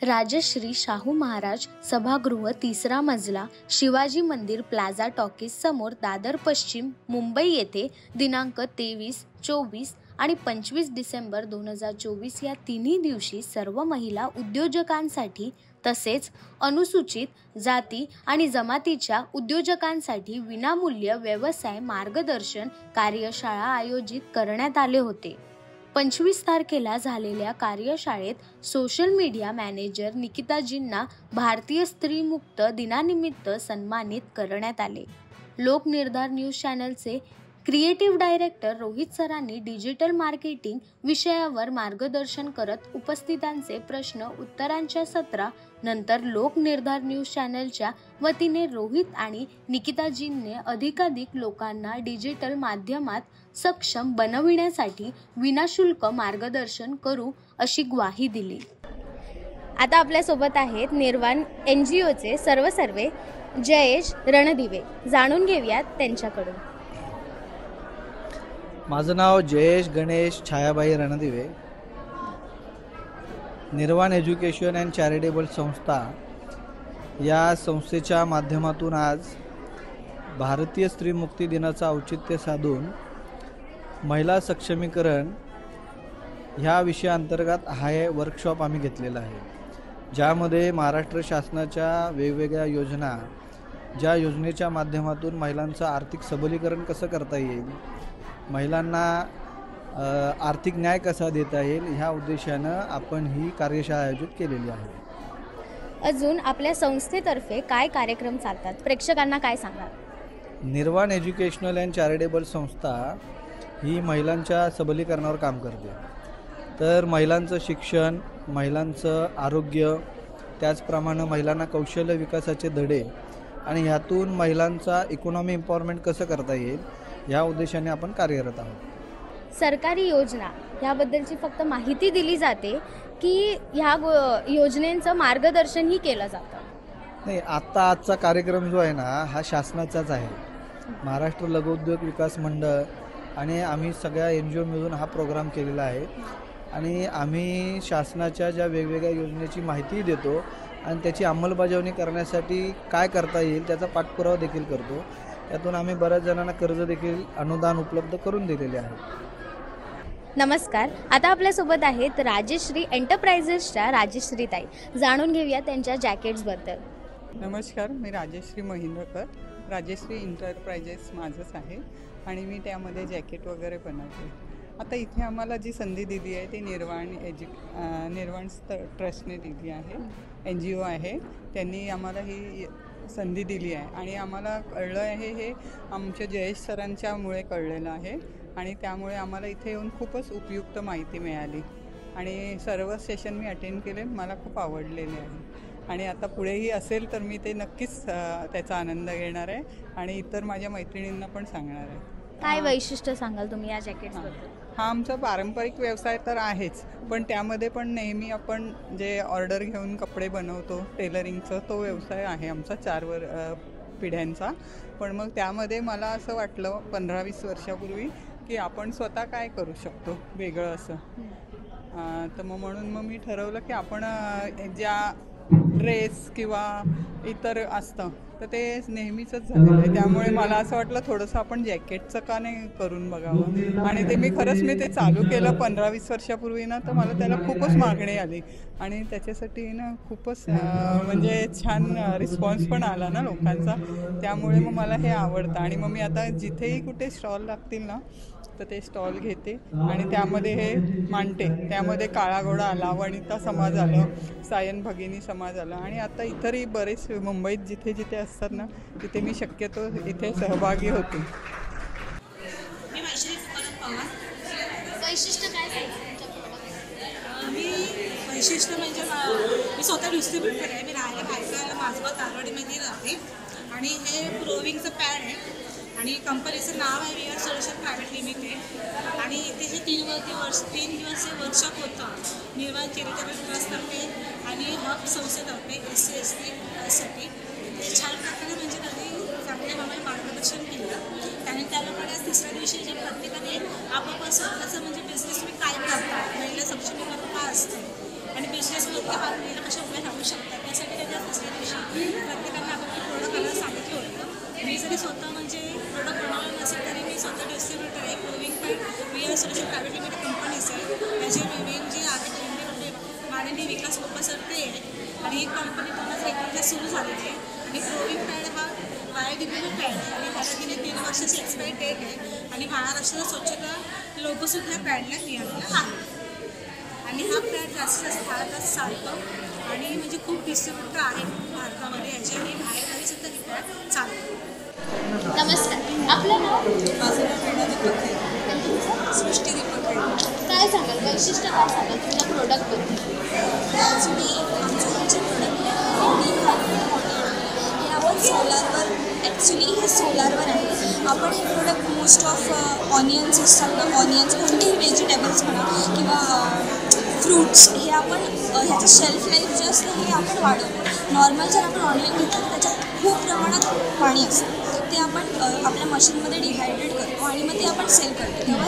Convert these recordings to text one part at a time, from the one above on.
राजश्री शाहू महाराज सभागृह, 3रा मजला, शिवाजी मंदिर प्लाझा टॉकीज समोर, दादर पश्चिम, मुंबई येथे दिनांक 23, 24 आणि 25 डिसेंबर 2024 या तिन्ही दिवशी सर्व महिला उद्योजकांसाठी तसेच अनुसूचित जाती आणि जमातीच्या उद्योजकांसाठी विनामूल्य व्यवसाय मार्गदर्शन कार्यशाळा आयोजित करण्यात आले होते. 25 तारखेला झालेल्या कार्यशाळेत सोशल मीडिया मॅनेजर निकिताजींना भारतीय स्त्री मुक्त दिनानिमित्त सन्मानित करण्यात आले. लोकनिर्धार न्यूज चॅनलचे क्रिएटिव्ह डायरेक्टर रोहित सरांनी डिजिटल मार्केटिंग विषयावर मार्गदर्शन करत उपस्थितांचे प्रश्न उत्तरांच्या सत्रा नंतर लोकनिर्धार न्यूज चॅनलच्या वतीने रोहित आणि निकिताजींनी अधिकाधिक लोकांना डिजिटल माध्यमात सक्षम बनविण्यासाठी विनाशुल्क मार्गदर्शन करू अशी ग्वाही दिली. आता आपल्यासोबत आहेत निर्वाण NGOचे सर्वे जयेश रणदिवे. जाणून घेऊयात त्यांच्याकडून. माझं नाव जयेश गणेश छायाबाई रणदिवे. निर्वाण एज्युकेशन अँड चॅरिटेबल संस्था या संस्थेच्या माध्यमातून आज भारतीय स्त्री मुक्ती दिनाचं औचित्य साधून महिला सक्षमीकरण ह्या विषयाअंतर्गत हा वर्कशॉप आम्ही घेतलेला आहे, ज्यामध्ये महाराष्ट्र शासनाच्या वेगवेगळ्या योजना, ज्या योजनेच्या माध्यमातून महिलांचं आर्थिक सबलीकरण कसं करता येईल, महिलांना आर्थिक न्याय कसा देता येईल, ह्या उद्देशानं आपण ही कार्यशाळा आयोजित केलेली आहे. अजून आपल्या संस्थेतर्फे काय कार्यक्रम चालतात, प्रेक्षकांना काय सांगा? निर्वाण एज्युकेशनल अँड चॅरिटेबल संस्था ही महिलांच्या सबलीकरणावर काम करते. तर महिलांचं शिक्षण, महिलांचं आरोग्य, त्याचप्रमाणे महिलांना कौशल्य विकासाचे धडे आणि ह्यातून महिलांचा इकॉनॉमी एम्पॉवरमेंट कसं करता येईल, या उद्देशाने आपण कार्यरत आहोत. सरकारी योजना याबद्दलची फक्त माहिती दिली जाते की ह्या योजनेचं मार्गदर्शनही केलं जातं? नाही, आजचा कार्यक्रम जो आहे ना, हा शासनाचाच आहे. महाराष्ट्र लघुउद्योग विकास मंडळ आणि आम्ही सगळ्या NGO मिळून हा प्रोग्राम केलेला आहे आणि आम्ही शासनाच्या ज्या वेगवेगळ्या योजनेची माहिती देतो आणि त्याची अंमलबजावणी करण्यासाठी काय करता येईल त्याचा पाठपुरावा देखील करतो. त्यातून आम्ही बऱ्याच जणांना कर्ज देखील अनुदान उपलब्ध करून दिलेले आहे. नमस्कार. आता आपल्यासोबत आहेत राजश्री एंटरप्राइजेसच्या राजश्रीताई. जाणून घेऊया त्यांच्या जॅकेट्सबद्दल. नमस्कार, मी राजश्री महिंद्रकर. राजश्री एंटरप्राइजेस माझंच आहे आणि मी त्यामध्ये जॅकेट वगैरे बनवते. आता इथे आम्हाला जी संधी दिली आहे ती निर्वाण ट्रस्टने दिली आहे. NGO आहे, त्यांनी आम्हाला ही संधी दिली आहे आणि आम्हाला कळलं आहे हे आमच्या जयेश सरांच्यामुळे कळलेलं आहे आणि त्यामुळे आम्हाला इथे येऊन खूपच उपयुक्त माहिती मिळाली आणि सर्व सेशन मी अटेंड केले, मला खूप आवडलेले आहे आणि आता पुढेही असेल तर मी ते नक्कीच त्याचा आनंद घेणार आहे आणि इतर माझ्या मैत्रिणींना पण सांगणार आहे. काय वैशिष्ट्य सांगाल तुम्ही या जॅकेट्सबद्दल? हा आमचा पारंपरिक व्यवसाय तर आहेच, पण त्यामध्ये पण नेहमी आपण जे ऑर्डर घेऊन कपडे बनवतो टेलरिंगचं, तो व्यवसाय आहे आमचा 4 पिढ्यांचा. पण मग त्यामध्ये मला असं वाटलं 15-20 वर्षापूर्वी की आपण स्वतः काय करू शकतो वेगळं असं. तर मग म्हणून मग मी ठरवलं की आपण ज्या ड्रेस किंवा इतर असतं तर ते नेहमीचंच झालेलं आहे, त्यामुळे मला असं वाटलं थोडंसं आपण जॅकेटचं का नाही करून बघावं आणि मी ते चालू केलं 15-20 वर्षापूर्वी ना, तर मला त्याला खूपच मागणी आली आणि त्याच्यासाठी ना खूपच म्हणजे छान रिस्पॉन्स पण आला ना लोकांचा, त्यामुळे मग मला हे आवडतं आणि मग मी आता जिथेही कुठे स्टॉल लागतील ना तर ते स्टॉल घेते आणि त्यामध्ये हे मांडते. त्यामध्ये काळा घोडा आला, वनिता समाज आलं, सायन भगिनी समाज आला आणि आता इतरही बरेच मुंबईत जिथे जिथे असतात ना तिथे मी शक्यतो इथे सहभागी होते. वैशिष्ट्य काय? वैशिष्ट्य म्हणजे मी स्वतः डिस्ट्रीब्युटर आहे. मी राहायला भायखळ्याला माझगाव तारवाडीमध्ये राहते आणि हे प्रोविंगचं पॅड आहे आणि कंपनीचं नाव आहे VR सोल्युशन प्रायव्हेट लिमिटेड आणि इथे हे 3 दिवस हे वर्कशॉप होतं निर्वाण चॅरिटेबल ट्रस्टतर्फे आणि हब संस्थेतर्फे SC/ST साठी. ते छान प्रकारे म्हणजे त्यांनी चांगल्या प्रमाणे मार्गदर्शन केलं. त्यानंतर आज 3ऱ्या दिवशी जे प्रत्येकाने आपापलं स्वतःचं म्हणजे बिझनेस तुम्ही काय करता, महिला सक्षमीकरण का असते आणि बिझनेसमध्ये महिला कशा उभ्या शकतात त्यासाठी त्याच्या दुसऱ्या दिवशी प्रत्येकांना आपण प्रोडक्ट आणायला सांगितलं होतं. मी जरी स्वतः म्हणजे प्रोडक्ट बनवलं नसेल तरी मी स्वतः डिस्ट्रीब्युटर आहे. क्लोविंग पण VR solution private limited companies आहे. त्याचे मेन जे आहेत म्हणजे माननीय विकास कोप्पा सर ते आहे आणि ही कंपनी 2001 सुरू झालेली आहे. आणि क्लोविंग पॅड हा बायोडिग्रेडेबल पॅड आहे आणि त्याला गेले 3 वर्षाची एक्सपायरी डेट आहे आणि महाराष्ट्राचा स्वच्छता लोगोसुद्धा पॅडला मिळालेला आहे. आणि हा पॅड जास्तीत जास्त भारतात चालतो आणि म्हणजे खूप डिस्ट्रीब्युटर आहेत भारतामध्ये याचे आणि बाहेरही सुद्धा ही पॅड चालतो. नमस्कार, आपलं नाव? माझं नाव वेणा दीपक आहे. सृष्टी दीपक आहे. काय सांगाल, वैशिष्ट्य काय सांगाल तुमच्या प्रोडक्टबद्दल? ॲक्च्युली आमचं जे प्रोडक्ट हे आपण सोलारवर हे सोलारवर आहे. आपण हे प्रोडक्ट मोस्ट ऑफ ऑनियन्स असतात ना, ऑनियन्स कोणतेही व्हेजिटेबल्स म्हणा किंवा फ्रूट्स हे आपण ह्याचं शेल्फ लाईफ जे असतं हे आपण वाढवतो. नॉर्मल जर आपण ऑनियन घेतलं तर त्याच्यात खूप प्रमाणात पाणी असतं. ते आपण आपल्या मशीनमध्ये डिहायड्रेट करतो आणि मग ते आपण सेल करतो. तेव्हा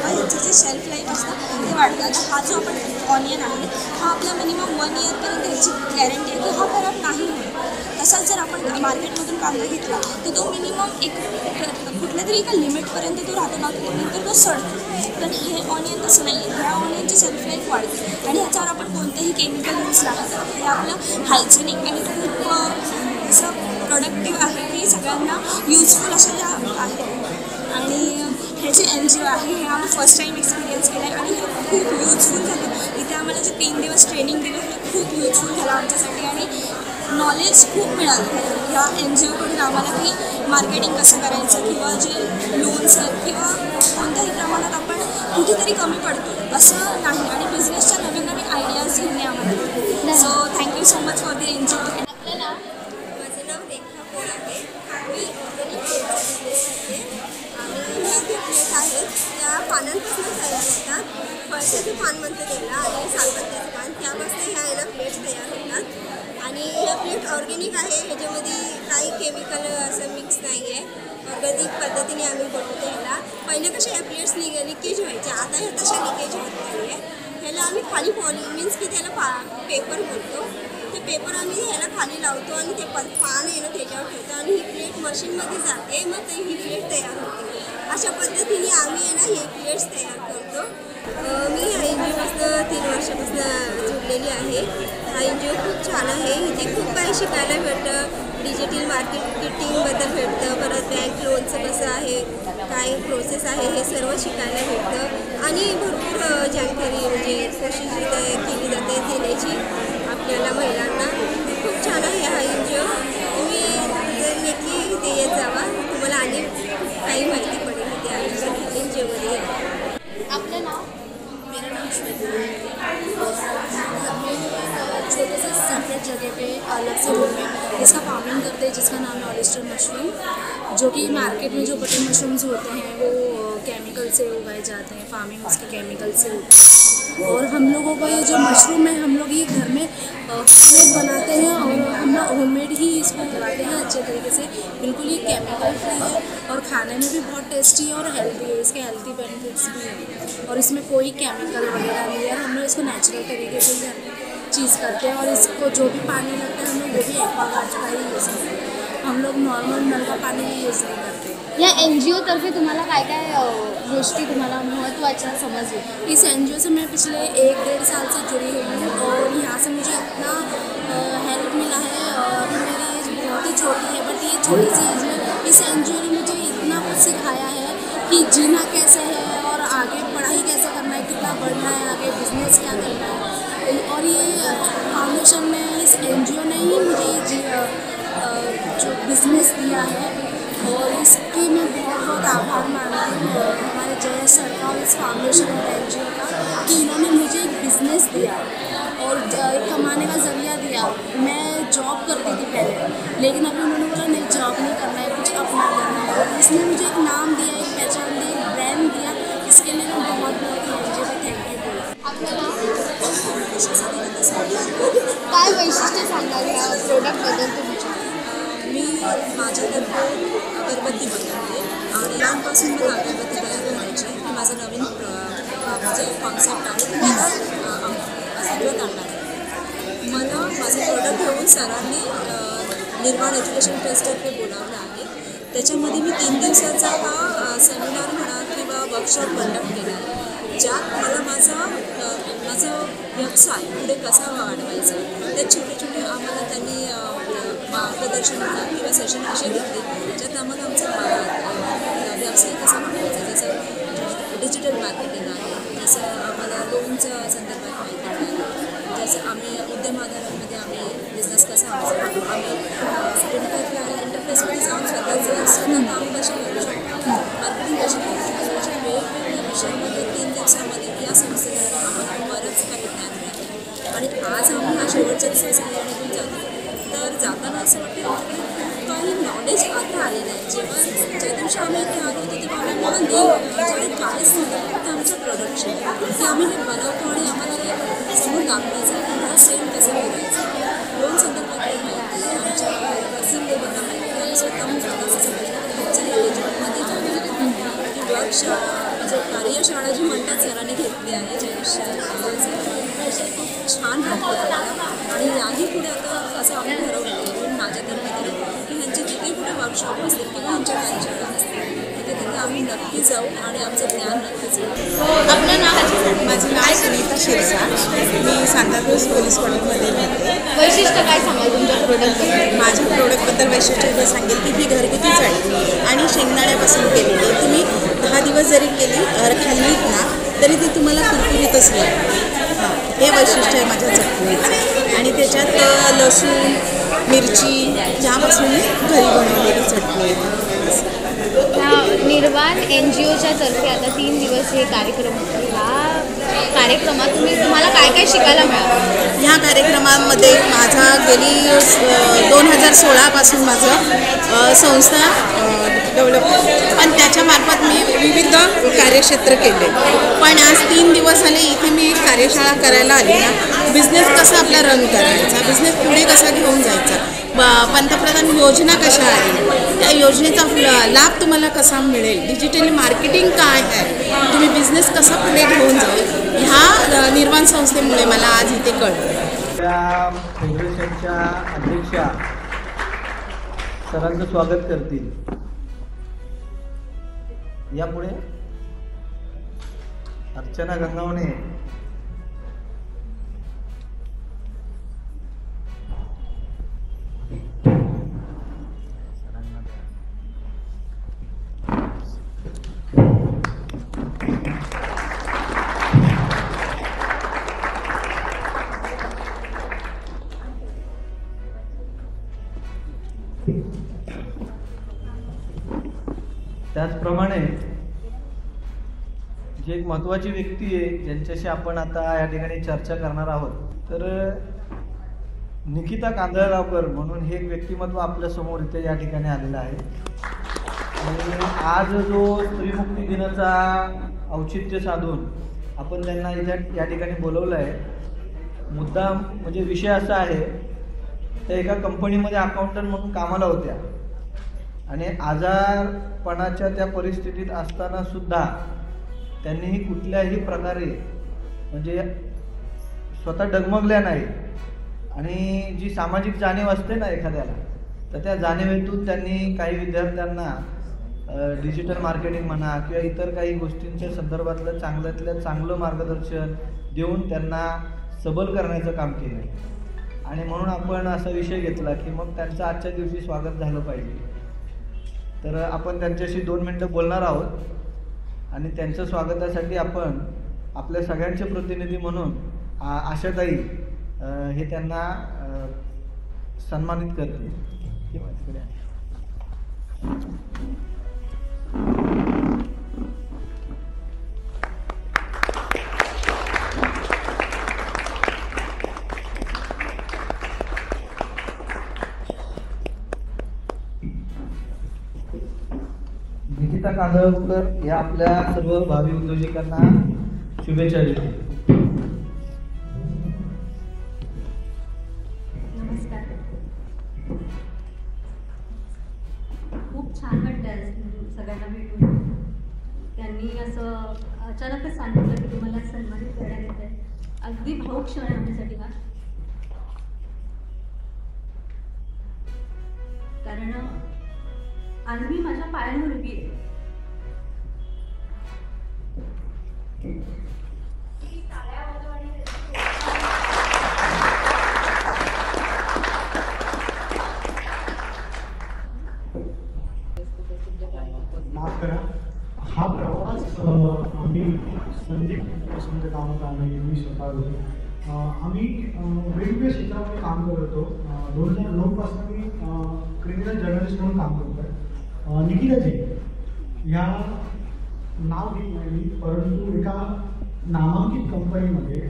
ह्याचं जे शेल्फ लाईफ असतं ते वाढतं. आता हा जो आपण ऑनियन आहे हा आपला मिनिमम 1 इयरपर्यंत ह्याची गॅरंटी आहे की हा खराब नाही होणार. तसाच जर आपण मार्केटमधून कांदा घेतला तर तो मिनिमम कुठल्या तरी एका लिमिटपर्यंत तो राहतो ना, नंतर तो सडतो. तर हे ऑनियन तसं नाही आहे. ह्या ऑनियनची सेल्फ लाईफ वाढते आणि ह्याच्यावर आपण कोणतेही केमिकल यूज नाही करत. हे आपलं हायजेनिक आणि खूप असं प्रोडक्टिव्ह आहे की सगळ्यांना युजफुल अशा ज्या आहेत. आणि हे जे NGO आहे हे आम्ही फर्स्ट टाईम एक्सपिरियन्स केलं आहे आणि हे खूप युजफुल झालं. इथे आम्हाला जे 3 दिवस ट्रेनिंग दिलं हे खूप युजफुल झालं आमच्यासाठी आणि नॉलेज खूप मिळालं ह्या NGOकडून आम्हाला की मार्केटिंग कसं करायचं किंवा जे लोन्स आहेत किंवा कोणत्याही प्रमाणात आपण कुठेतरी कमी पडतो असं नाही आणि बिझनेसच्या नवीन नवीन आयडियाज घेऊन आम्हाला. So thank you so much for the NGO. आपलं नाव? माझं नाव रेखा कोण आहे. मी ऑर्गॅनिक प्लेटचा बिझनेस करते. आणि ह्या जे प्लेट आहेत त्या पानांपासून तयार होतात. फळसाचं पान म्हणतं त्याला आणि सालपत्त्याचं पान त्यापासून ह्या प्लेट्स तयार होतात. आणि ह्या प्लेट ऑर्गॅनिक आहे. ह्याच्यामध्ये काही केमिकल असं मिक्स नाही आहे. ऑर्गॅनिक पद्धतीने आम्ही बनवतो ह्याला. पहिले कशा ह्या प्लेट्स लिकेज व्हायच्या, आता ह्या तशा लिकेज होत नाही आहे. ह्याला आम्ही खाली मीन्स की त्याला पेपर बोलतो. ते पेपर आम्ही ह्याला खाली लावतो आणि ते पान आहे ना त्याच्यावर ठेवतो आणि ही प्लेट मशीनमध्ये जाते. मग ही प्लेट तयार होते. अशा पद्धतीने आम्ही आहे ना ही प्लेट्स तयार करतो. मी ह्या NGOपासून 3 वर्षापासून जुडलेली आहे. हा NGO खूप छान आहे. इथे खूप काही शिकायला भेटतं. डिजिटल मार्केटिंगबद्दल भेटतं. परत बँक लोनचं कसं आहे, काय प्रोसेस आहे हे सर्व शिकायला भेटतं. आणि भरपूर जानकारी म्हणजे कोशिश केली जाते देण्याची आपल्याला महिलांना. खूप छान आहे हा NGO. तुम्ही जर नक्की इथे येत जावा, तुम्हाला अनेक काही माहिती पडेल त्या NGOमध्ये. आपलं नाव? मेरा नाम श्वेता है। छोटे से सेपरेट जगह पे अलग से रूम में इसका फार्मिंग करते हैं जिसका नाम है ऑयस्टर मशरूम, जो कि मार्केट में जो बटन मशरूम्स होते हैं वो केमिकल से उगाए जाते हैं, फार्मिंग उसके केमिकल से होती है। और हम लोगों का ये जो मशरूम है हम लोग ये घर में होममेड बनाते हैं और हम लोग होममेड ही इसको उगाते हैं अच्छे तरीके से। बिल्कुल ये केमिकल फ्री है और खाने में भी बहुत टेस्टी है और हेल्दी है, इसके हेल्दी बेनिफिट्स भी हैं और इसमें कोई केमिकल वगैरह नहीं है। हम लोग इसको नेचुरल तरीके से ही चीज़ करते हैं और इसको जो भी पानी लगता है हम लोग वो भी एक्वागार्ड का ही यूज़ करते हैं। हम लोग नॉर्मल नल का पानी भी यूज़ नहीं करते। या NGO तर्फे तुम्हाला काय काय गोष्टी तुम्हाला महत्त्वाच्या समजल्या? इस NGO से मैं पिछले 1-1.5 साल से जुड़ी हुई हूँ और यहाँ से मुझे इतना हेल्प मिला है। और मेरी एज बहुत ही छोटी है बट ये छोटी सी एज में इस NGO ने मुझे इतना कुछ सिखाया है कि जीना कैसे है और आगे पढ़ाई कैसे करना है, कितना बढ़ना है, आगे बिजनेस क्या करना है। और ये फाउंडेशन में इस NGO ने ही मुझे जो बिज़नेस दिया है और इसकी मैं बहुत बहुत आभार मानती हूँ हमारे जय सर का और इस फाउंडेशन और NGO का कि इन्होंने मुझे एक बिज़नेस दिया और कमाने का ज़रिया दिया। मैं जॉब करती थी पहले, लेकिन अभी उन्होंने बोला नहीं जॉब नहीं करना है, कुछ अपना करना है और इसने मुझे एक नाम दिया, एक पहचान दी, एक ब्रांड दिया। इसके लिए मैं बहुत बहुत NGO को थैंक यू बोलूँ। काय वैशिष्ट्य सांगाल या प्रोडक्टबद्दल तुमच्या? मी माझ्यातर्फे अगरबत्ती बनवते आणि लहानपासून मला अगरबत्ती तयार करायची ही माझं नवीन म्हणजे कॉन्सेप्ट आहे, ते मी आता अस्तित्वात आणणार आहे. मला माझं प्रोडक्ट घेऊन सरांनी निर्माण एज्युकेशन ट्रस्टतर्फे बोलावलं आहे. त्याच्यामध्ये मी 3 दिवसाचा हा सेमिनार म्हणा किंवा वर्कशॉप कंडक्ट केला आहे, ज्यात मला माझा व्यवसाय पुढे कसा वाढवायचा ते छोटे आम्हाला त्यांनी मार्गदर्शन किंवा सेशन असे घेतले, ज्यात आम्हाला आमचा व्यवसाय कसा वाढवायचा, जसं डिजिटल मार्केटिंग आहे, जसं आम्हाला लोनच्या संदर्भात माहिती मिळाली, जसं आम्ही उद्यम आधारामध्ये आम्ही बिझनेस कसा आमचा डिजिटल इंटरफेसमध्ये जाऊन स्वतः काम कसे करू शकतो, मार्केटिंग कशी करू शकतो, अशा वेगवेगळ्या विषयामध्ये 3 दिवसामध्ये या संस्थेद्वारे आम्हाला बरंच काही ज्ञान मिळालं. आणि आज आम्ही हा शेवटच्या दिवसासाठी जातो, तर जाताना असं वाटतं काही नॉलेज आता आलेलं आहे. ज्या दिवशी आम्ही इथे आलो होतो तेव्हा आम्हाला ज्याने काहीच नव्हतं, फक्त आमचं प्रोडक्शन ते आम्ही हे बनवतो आणि आम्हाला हे समोर दाखवायचं आम्हाला सेम कसं करायचं. लोन संदर्भात माहिती आमच्या पर्सनल लेवलला माहिती आम्ही स्वतःहून स्वतःचं सगळं डिजिटलमध्ये ती वर्कशॉप म्हणजे कार्यशाळा जी म्हणतात सरांनी घेतली आहे जयेश खूप छान वाटलं आणि याही पुढे आता असं आम्ही ठरवलं की माझ्यातर्फे तरी की ह्यांचे जिथे कुठे वर्कशॉप असतील किंवा ह्यांच्या कार्यशाळा असतील तिथे आम्ही नक्की जाऊ आणि आमचं ज्ञान नक्कीच घेऊ. आपलं नाव? माझं नाव सुनीता शिरसाट, मी सांताक्रूज पोलीस कॉलेजमध्ये राहते. वैशिष्ट्य काय सांगाल तुमच्या प्रोडक्टबद्दल? माझ्या प्रोडक्टबद्दल वैशिष्ट्य हे सांगेल की ही घरगुती चटणी आणि शेंगदाण्यापासून केलेली, तुम्ही 10 दिवस जरी खाल्लीत ना तरी ती तुम्हाला कुरकुरीतच लागते. हां, हे वैशिष्ट्य आहे माझ्या चटणीचं. आणि त्याच्यात लसूण मिरची यापासून घरी बनवलेली चटणी आहे. निर्वाण NGOच्या तर्फे आता 3 दिवस हे कार्यक्रम होतो. ह्या कार्यक्रमात तुम्हाला काय काय शिकायला मिळालं? ह्या कार्यक्रमामध्ये माझा गेली 2016पासून माझं संस्था डेव्हलप, पण त्याच्यामार्फत मी विविध कार्यक्षेत्र केले. पण आज 3 दिवस आले इथे मी कार्यशाळा करायला आली ना, बिझनेस कसा आपला रन करायचा, बिझनेस पुढे कसा घेऊन जायचा, पंतप्रधान योजना कशा आहेत, त्या योजनेचा लाभ तुम्हाला कसा मिळेल, डिजिटल मार्केटिंग काय आहे, तुम्ही बिझनेस कसा पुढे घेऊन जाईल, ह्या निर्माण संस्थेमुळे मला आज इथे कळलं. त्या फेडरेशनच्या अध्यक्षा सरांचं स्वागत करतील. यापुढे अर्चना गंगावणे त्याचप्रमाणे जी एक महत्त्वाची व्यक्ती आहे ज्यांच्याशी आपण आता या ठिकाणी चर्चा करणार आहोत, तर निकिता कांदळगावकर म्हणून हे एक व्यक्तिमत्व आपल्यासमोर इथे या ठिकाणी आलेलं आहे. आणि आज जो स्त्रीमुक्ती दिनाचा औचित्य साधून आपण त्यांना इथे या ठिकाणी बोलवलं आहे. मुद्दा म्हणजे विषय असा आहे, त्या एका कंपनीमध्ये अकाउंटंट म्हणून कामाला होत्या आणि आजारपणाच्या त्या परिस्थितीत असताना सुद्धा त्यांनी कुठल्याही प्रकारे म्हणजे स्वतः डगमगल्या नाही. आणि जी सामाजिक जाणीव असते ना एखाद्याला, तर त्या जाणीवेतून त्यांनी काही विद्यार्थ्यांना डिजिटल मार्केटिंग म्हणा किंवा इतर काही गोष्टींच्या संदर्भातलं चांगल्यातलं चांगलं मार्गदर्शन देऊन त्यांना सबल करण्याचं काम केलं. आणि म्हणून आपण असा विषय घेतला की मग त्यांचं आजच्या दिवशी स्वागत झालं पाहिजे. तर आपण त्यांच्याशी 2 मिनटं बोलणार आहोत आणि त्यांच्या स्वागतासाठी आपण आपल्या सगळ्यांचे प्रतिनिधी म्हणून आशाताई हे त्यांना सन्मानित करते. निकिता कांदळकर या आपल्या सर्व भावी उद्योजकांना शुभेच्छा देते. नमस्कार. खूप छान वाटतं सगळ्यांना भेटून. त्यांनी असं अचानकच सांगितलं की तुम्हाला सन्मानित करण्यात येत आहे. अगदी भावूक क्षण आहे आमच्यासाठी हा. कारण आज मी माझ्या पायावर उभी आहे. माफ करा, हा प्रवास आम्ही संदीप वसंत कामत आम्ही मी स्वतः होतो. आम्ही वेगवेगळ्या क्षेत्रामध्ये काम करत होतो. 2009 पासून मी क्रिमिनल जर्नलिस्ट म्हणून काम करतो. निकिताजी ह्या नाव घेत नाही मी, परंतु एका नामांकित कंपनीमध्ये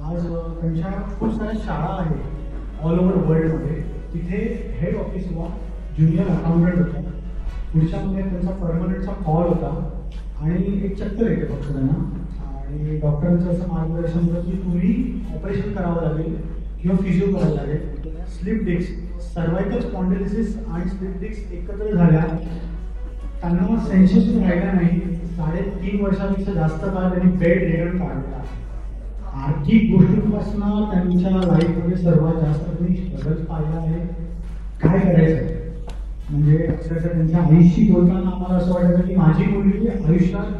आज त्यांच्या खूप साऱ्या शाळा आहेत ऑल ओव्हर वर्ल्डमध्ये. तिथे हेड ऑफिस व ज्युनियर अकाउंटंट होता. पुढच्या महिन्यात त्यांचा परमनंटचा कॉल होता आणि एक चक्कर येते फक्त त्यांना. आणि डॉक्टरांचं असं मार्गदर्शन होतं की तुम्ही ऑपरेशन करावं लागेल किंवा फिजिओ करावं लागेल. स्लिप डिस्क, सर्वायकल स्पॉन्डिलिसिस आणि स्लिप डिस्क एकत्र झाल्या. त्यांना सेन्सेशन राहिला नाही. 3.5 वर्षापेक्षा जास्त काळ त्यांनी बेड रिडन काढला. आर्थिक गोष्टींपासून त्यांच्या लाईफमध्ये सर्वात जास्त त्यांनी स्ट्रगल पाहिला आहे. काय करायचं म्हणजे अक्षरशः त्यांच्या आईशी बोलताना आम्हाला असं वाटायचं की माझी मुलगी आयुष्यात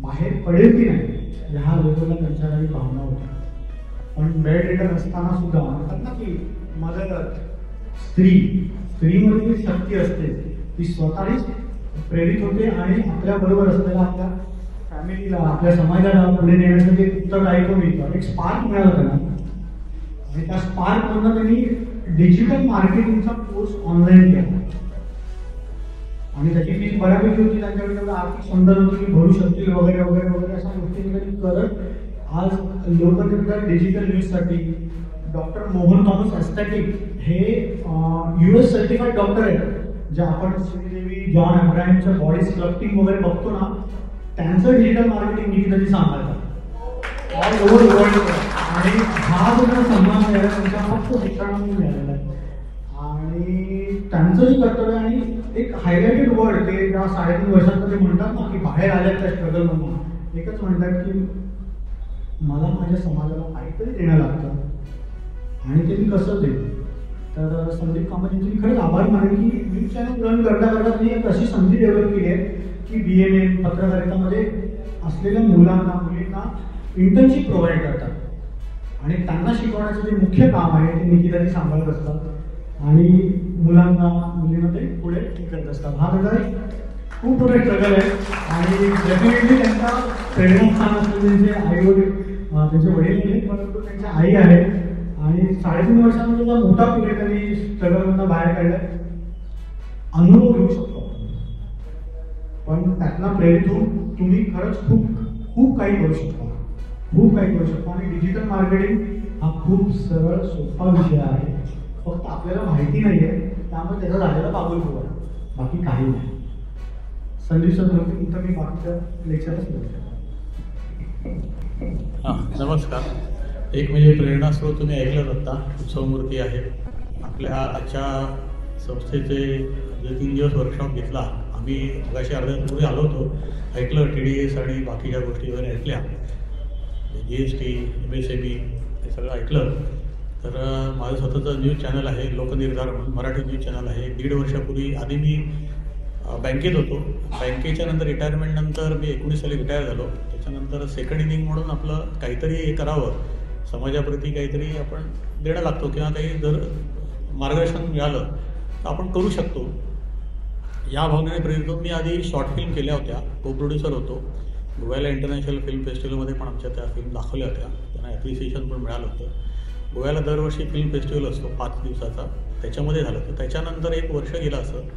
बाहेर पडेल की नाही, ह्या लेवलला त्यांच्या काही भावना होत्या. पण बेड रिडन असताना सुद्धा म्हणतात ना की मदर स्त्रीमध्ये जी शक्ती असते ती स्वतःच प्रेरित होते आणि आपल्याबरोबर असलेल्या आपल्या फॅमिलीला, आपल्या समाजाला पुढे नेण्याचं ते उत्तर ऐकून येतं. एक स्पार्क मिळाला त्यांना आणि त्या स्पार्कमधनं त्यांनी डिजिटल मार्केटिंगचा कोर्स ऑनलाईन केला आणि त्याची फीस बऱ्यापैकी होती. त्यांच्याकडे तेवढं आर्थिक संदर्भ होती की भरू शकतील वगैरे वगैरे वगैरे अशा गोष्टी त्यांनी करत आज लोकनिर्धार डिजिटल न्यूजसाठी डॉक्टर मोहन थॉमस ॲस्थेटिक हे US सर्टिफाईड डॉक्टर आहेत. जे आपण श्रीदेवी जॉन अब्राहमच्या बॉडी स्कल्प्टिंग वगैरे बघतो ना, त्यांचं डिजिटल मार्केटिंग निकिताजी सांभाळतात ऑल ओव्हर वर्ल्ड. आणि हा जो सन्मान मिळाला त्यांच्या फक्त मित्रांना मिळालेला आहे. आणि त्यांचं जे कर्तव्य आणि एक हायलाइटेड वर्ड ते त्या 3.5 वर्षांमध्ये म्हणतात ना की बाहेर आल्या त्या स्ट्रगलमधून एकच म्हणतात की मला माझ्या समाजाला काहीतरी देणं लागतं आणि ते मी कसं देतो. तर संदीप कामत यांचे मी खरंच आभार मानेन की न्यूज चॅनल रन करता करता त्यांनी एक अशी संधी डेव्हलप केली आहे की BNN पत्रकारितामध्ये असलेल्या मुलींना इंटर्नशिप प्रोव्हाइड करतात आणि त्यांना शिकवण्याचं जे मुख्य काम आहे ते निकिताजी सांभाळत असतात आणि मुलींना ते पुढे करत असतात. हा त्याचा एक खूप मोठा स्ट्रगल आहे आणि डेफिनेटली त्यांचा प्रेरणास्थान असलेले त्यांचे आई वडील, त्यांचे वडील नाही परंतु त्यांच्या आई आहेत आणि 3.5 वर्षांमध्ये जो मोठा पिरियड त्यांनी स्ट्रगलमधून बाहेर काढलाय. अनुभव घेऊ शकतो पण त्यातला प्रेरित होऊन तुम्ही खरंच खूप खूप काही करू शकता, खूप काही करू शकता. आणि डिजिटल मार्केटिंग हा खूप सरळ सोपा विषय आहे. फक्त आपल्याला माहिती नाही आहे त्यामुळे त्याचा झालेला पागल होतो, बाकी काही नाही. संदीप सर इथं मी बाकीच्या लेक्चरच नमस्कार. एक म्हणजे प्रेरणास्रोत तुम्ही ऐकलं आता उत्सवमूर्ती आहे. आपल्या आजच्या संस्थेचे जे 3 दिवस वर्कशॉप घेतला आम्ही मगाशी अर्ध्यापूर्वी आलो होतो, ऐकलं TDS आणि बाकीच्या गोष्टी वगैरे ऐकल्या, GST MSME हे सगळं ऐकलं. तर माझं स्वतःचं न्यूज चॅनल आहे लोकनिर्धार म्हणून, मराठी न्यूज चॅनल आहे. 1.5 वर्षापूर्वी आधी मी बँकेत होतो. बँकेच्या नंतर रिटायरमेंटनंतर मी 19 साली रिटायर झालो. त्याच्यानंतर सेकंड इनिंग म्हणून आपलं काहीतरी हे करावं, समाजाप्रती काहीतरी आपण देणं लागतो किंवा काही जर मार्गदर्शन मिळालं तर आपण करू शकतो या भावनेने प्रेरित होऊन मी आधी शॉर्ट फिल्म केल्या होत्या. को प्रोड्युसर होतो. गोव्याला इंटरनॅशनल फिल्म फेस्टिवलमध्ये पण आमच्या त्या फिल्म दाखवल्या होत्या. त्यांना ॲप्रिसिएशन पण मिळालं होतं. गोव्याला दरवर्षी फिल्म फेस्टिवल असतो 5 दिवसाचा, त्याच्यामध्ये झालं होतं. त्याच्यानंतर 1 वर्ष गेलं असं.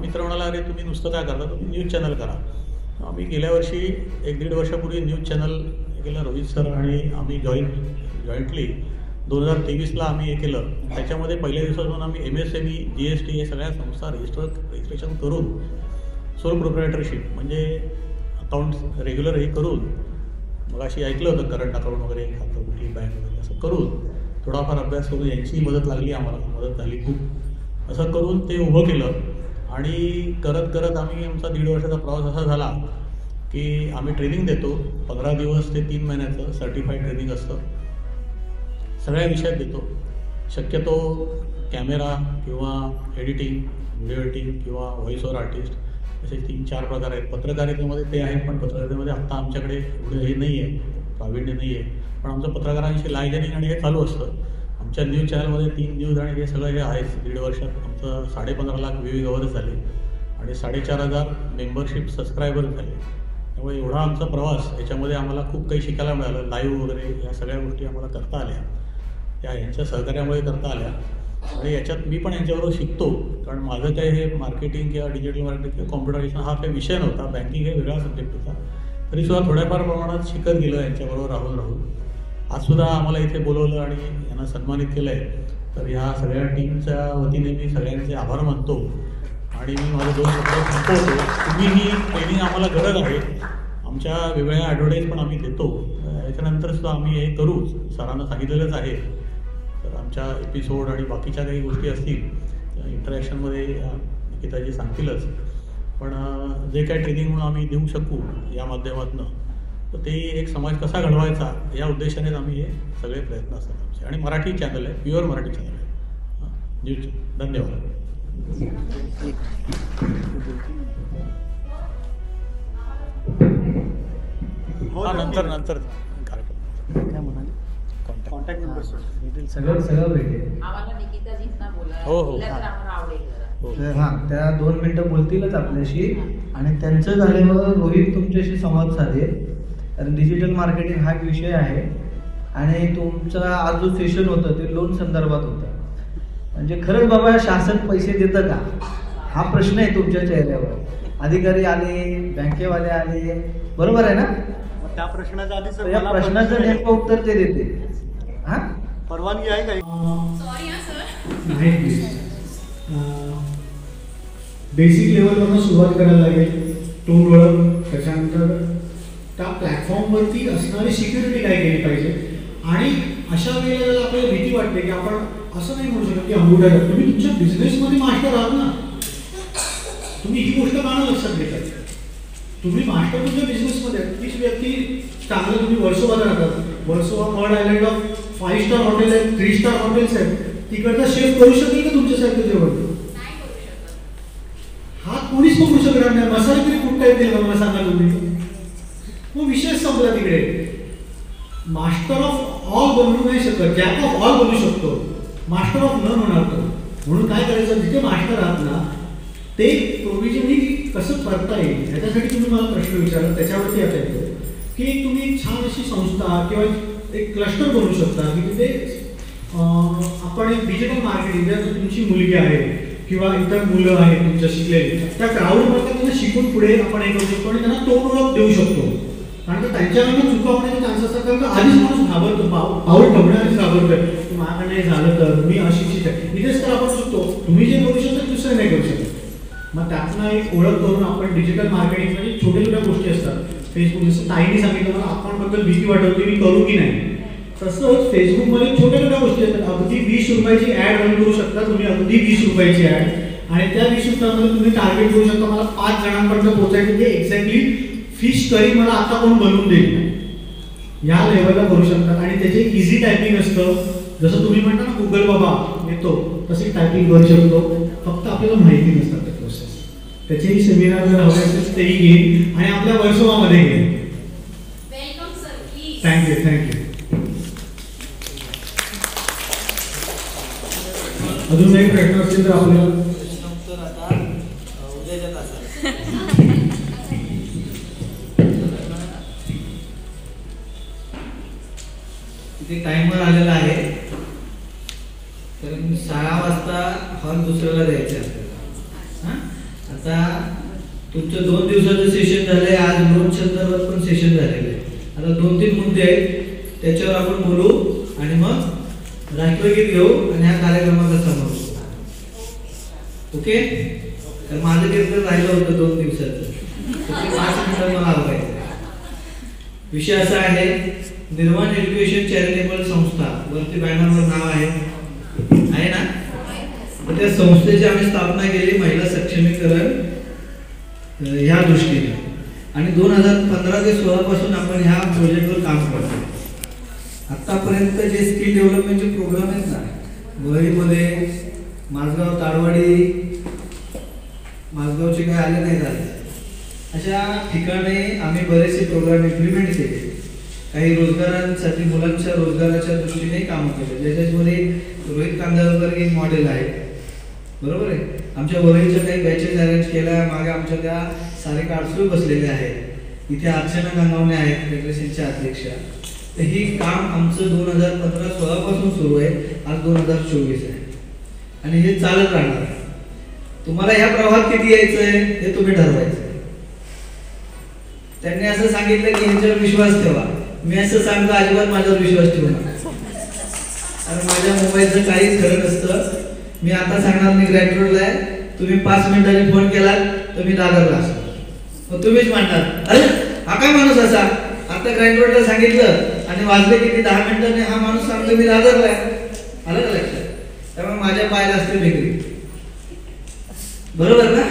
मित्र म्हणाला अरे तुम्ही नुसतं काय करता, तुम्ही न्यूज चॅनल करा. आम्ही गेल्या वर्षी 1-1.5 वर्षापूर्वी न्यूज चॅनल केलं. रोहित सर आणि आम्ही जॉईंटली 2023ला आम्ही हे केलं. त्याच्यामध्ये पहिल्या दिवसापासून आम्ही MSME GST हे सगळ्या संस्था रजिस्ट्रेशन करून सोल प्रोप्रायटरशिप म्हणजे अकाउंट्स रेग्युलर हे करून, मग अशी ऐकलं होतं करंट अकाउंट वगैरे खातं कुठली बँक वगैरे असं करून थोडाफार अभ्यास करून यांचीही मदत लागली, आम्हाला मदत झाली खूप. असं करून ते उभं केलं आणि करत करत आम्ही आमचा 1.5 वर्षाचा प्रवास असा झाला की आम्ही ट्रेनिंग देतो. 15 दिवस ते 3 महिन्याचं सर्टिफाईड ट्रेनिंग असतं. सगळ्या विषयात देतो. शक्यतो कॅमेरा किंवा एडिटिंग, व्हिडिओ एडिटिंग किंवा व्हॉइस ओव्हर आर्टिस्ट असे 3-4 प्रकार आहेत. पत्रकारितेमध्ये ते आहेत, पण पत्रकारितेमध्ये आत्ता आमच्याकडे एवढं हे नाही आहे, प्रावीण्य नाही आहे. पण आमचं पत्रकारांशी लायजनिंग आणि हे चालू असतं. आमच्या न्यूज चॅनलमध्ये 3 न्यूज आणि हे सगळं हे आहेच. 1.5 वर्षात आमचं 15.5 लाख व्ह्यू कव्हर्स झाले आणि 4,500 मेंबरशिप सबस्क्रायबर झाले. त्यामुळे एवढा आमचा प्रवास, याच्यामध्ये आम्हाला खूप काही शिकायला मिळालं. लाईव्ह वगैरे या सगळ्या गोष्टी आम्हाला करता आल्या, यांच्या सहकार्यामुळे करता आल्या. आणि याच्यात मी पण यांच्याबरोबर शिकतो, कारण माझं काही हे मार्केटिंग किंवा डिजिटल मार्केटिंग किंवा कॉम्प्युटरायझेशन हा काही विषय नव्हता. बँकिंग हे वेगळा सब्जेक्ट होता. तरीसुद्धा थोड्याफार प्रमाणात शिकत गेलं यांच्याबरोबर राहून. आजसुद्धा आम्हाला इथे बोलवलं आणि यांना सन्मानित केलं आहे. तर ह्या सगळ्या टीमच्या वतीने मी सगळ्यांचे आभार मानतो आणि मी माझं 2 शब्द संपवतो. तुम्ही ही ट्रेनिंग आम्हाला गरज आहे. आमच्या वेगवेगळ्या ॲडव्हर्टाईज पण आम्ही देतो. याच्यानंतरसुद्धा आम्ही हे करू, सरांना सांगितलेलंच आहे. तर आमच्या एपिसोड आणि बाकीच्या काही गोष्टी असतील इंटरॅक्शनमध्ये निकिताजी सांगतीलच. पण जे काही ट्रेनिंग म्हणून आम्ही देऊ शकू या माध्यमातून, तर ते एक समाज कसा घडवायचा या उद्देशानेच आम्ही हे सगळे प्रयत्न असतात आमचे. आणि मराठी चॅनल आहे, प्युअर मराठी चॅनल आहे. न्यूज. धन्यवाद. नंतर काय म्हणाले? कॉन्टॅक्ट नंबर सगळं भेटेल. हो. हां, त्या 2 मिनटं बोलतीलच आपल्याशी आणि त्यांचं झाल्यावर रोहित तुमच्याशी संवाद साधेल. कारण डिजिटल मार्केटिंग हा विषय आहे आणि तुमचा आज जो सेशन होतं ते लोन संदर्भात होतं. म्हणजे खरंच बाबा शासन पैसे देतं का हा प्रश्न आहे तुमच्या चेहऱ्यावर. अधिकारी आले, बँकेवाले आले, बरोबर आहे ना? त्या प्रश्नाच्या आधी सर, या प्रश्नाचं नेमकं उत्तर ते देते. हां, परवानगी आहे का? बेसिक लेवलवरनं सुरुवात करायला लागेल. टूल ओळख, त्याच्यानंतर त्या प्लॅटफॉर्मवरती असणारी सिक्युरिटी काय केली पाहिजे. आणि अशा वेळेला आपल्याला भीती वाटते की आपण असं नाही म्हणू शकत की अंगुठा, तुम्ही तुमच्या बिझनेसमध्ये मास्टर आहात ना. तुम्ही ही गोष्ट का लक्षात घेतात? तुम्ही मास्टर तुमच्या बिझनेसमध्ये, तीच व्यक्ती चांगलं तुम्ही वर्सोवाला राहतात. Versova world island of 5 star hotel आहे, 3 स्टार हॉटेल्स आहेत. तिकडचा शेफ करू शकेल का तुमच्यासारखं जेवण? हात कोणीच पकडू शकणार नाही. मसाला तरी कुठं येतील का मला सांगा तुम्ही? मग विषय संपला तिकडे. मास्टर ऑफ ऑल बनवू नाही शकत, जॅक ऑफ ऑल बनू शकतो, मास्टर ऑफ नन होणार तो. म्हणून काय करायचं, जिथे मास्टर आहात ना ते प्रोव्हिजनिंग कसं करता येईल याच्यासाठी तुम्ही मला प्रश्न विचारला. त्याच्यावरती आता येतो की तुम्ही छान अशी संस्था किंवा एक क्लस्टर बनवू शकता की तिथे आपण एक डिजिटल मार्केटिंग, जर तुमची मुलगी आहे किंवा इतर मुलं आहेत तुमच्या शिकलेली, त्या क्राऊडमध्ये त्यांना शिकून पुढे आपण हे करू शकतो आणि त्यांना तोंड ओळख देऊ शकतो. कारण का त्यांच्याकडनं चुका होण्याचे चान्स असतात. कारण का आधीच माणूस घाबरतो, पाऊल ठेवण्याआधीच घाबरतोय, माझ्याकडे झालं तर मी अशिक्षित आहे. इथेच तर आपण चुकतो. तुम्ही जे करू शकता दुसरं नाही करू शकत. मग त्यातनं एक ओळख करून आपण डिजिटल मार्केटिंग म्हणजे छोट्या छोट्या गोष्टी असतात. फेसबुक, जसं ताईने सांगितलं मला अकाउंटबद्दल भीती वाटवते, मी करू की नाही, तसंच फेसबुकमध्ये छोट्या छोट्या गोष्टी असतात. अगदी 20 रुपयाची ॲड रन करू शकता तुम्ही, अगदी 20 रुपयाची ॲड, आणि त्या 20 रुपयामध्ये तुम्ही टार्गेट करू शकता मला 5 जणांपर्यंत पोहोचायचं, म्हणजे एक्झॅक्टली फिश करी मला आता कोण बनवून देईल या लेवलला करू शकतात. आणि त्याचे इझी टायपिंग असतं, जसं तुम्ही म्हणता ना गुगल बाबा येतो तशी टायपिंग करू शकतो. फक्त आपल्याला माहिती नसतात त्या प्रोसेस. त्याचेही सेमिनार जर हवे असेल तेही घेईन आणि आपल्या वर्सोवामध्ये घेईन. थँक्यू. अजून एक प्रश्न असतील तर आपल्याला टाइमर आलेला आहे, तर 6 वाजता हॉल दुसऱ्याला द्यायचे आपल्याला. आता तुमचं 2 दिवसाचं सेशन झालंय, आज लोन संदर्भात पण सेशन झालेलं आहे. आता 2-3 मुद्दे आहेत त्याच्यावर आपण बोलू आणि मग राष्ट्रगीत घेऊ आणि ह्या कार्यक्रमाचा समारोप. ओके? तर माझं कीर्तन राहिलं होतं 2 दिवसाचं, 5 मिनिटात मला आवडायचं. विषय असा आहे, निर्माण एज्युकेशन चॅरिटेबल संस्था, वरती बॅनरवर नाव आहे ना. तर त्या संस्थेची आम्ही स्थापना केली महिला सक्षमीकरण ह्या दृष्टीने, आणि 2015 ते 16 पासून आपण ह्या प्रोजेक्टवर काम करतो. आतापर्यंत जे स्किल डेव्हलपमेंटचे प्रोग्राम आहेत ना, वहीमध्ये माझगाव ताडवाडी, माझगावचे काय आले नाही झाले, अशा ठिकाणी आम्ही बरेचसे प्रोग्राम इम्प्लिमेंट केले. काही रोजगारांसाठी मुलांच्या रोजगाराच्या दृष्टीने कामं केले, ज्याच्यामध्ये रोहित कांदळकर एक मॉडेल आहे, बरोबर आहे. आमच्या वरळीच्या काही बॅचेस अरेंज केल्या, मागे आमच्या त्या सारिका आडसुळे बसलेल्या आहेत, इथे अर्चना गंगावणे आहेत फेडरेशनच्या अध्यक्षा. तर ही काम आमचं 2015-16 पासून सुरू आहे, आज 2024 आहे आणि हे चालत राहणार. तुम्हाला या प्रवाहात किती यायचं आहे हे तुम्ही ठरवायचं. त्यांनी असं सांगितलं की ह्याच्यावर विश्वास ठेवा, मी असं सांगतो अजिबात माझ्यावर विश्वास ठेवू नका, कारण माझ्या मोबाईलचं काहीच खरं नसतं. मी आता सांगणार मी ग्रँड रोडला आहे, तुम्ही 5 मिनिटांनी फोन केला तर मी दादरला असतो, मग तुम्हीच म्हणणार अरे हा काय माणूस असा, आता ग्रँड रोडला सांगितलं आणि वाजले किती 10 मिनिटांनी हा माणूस सांगतो मी दादरला आहे. आलं का लक्षात? त्यामुळे माझ्या पायाला असते बेकरी, बरोबर ना.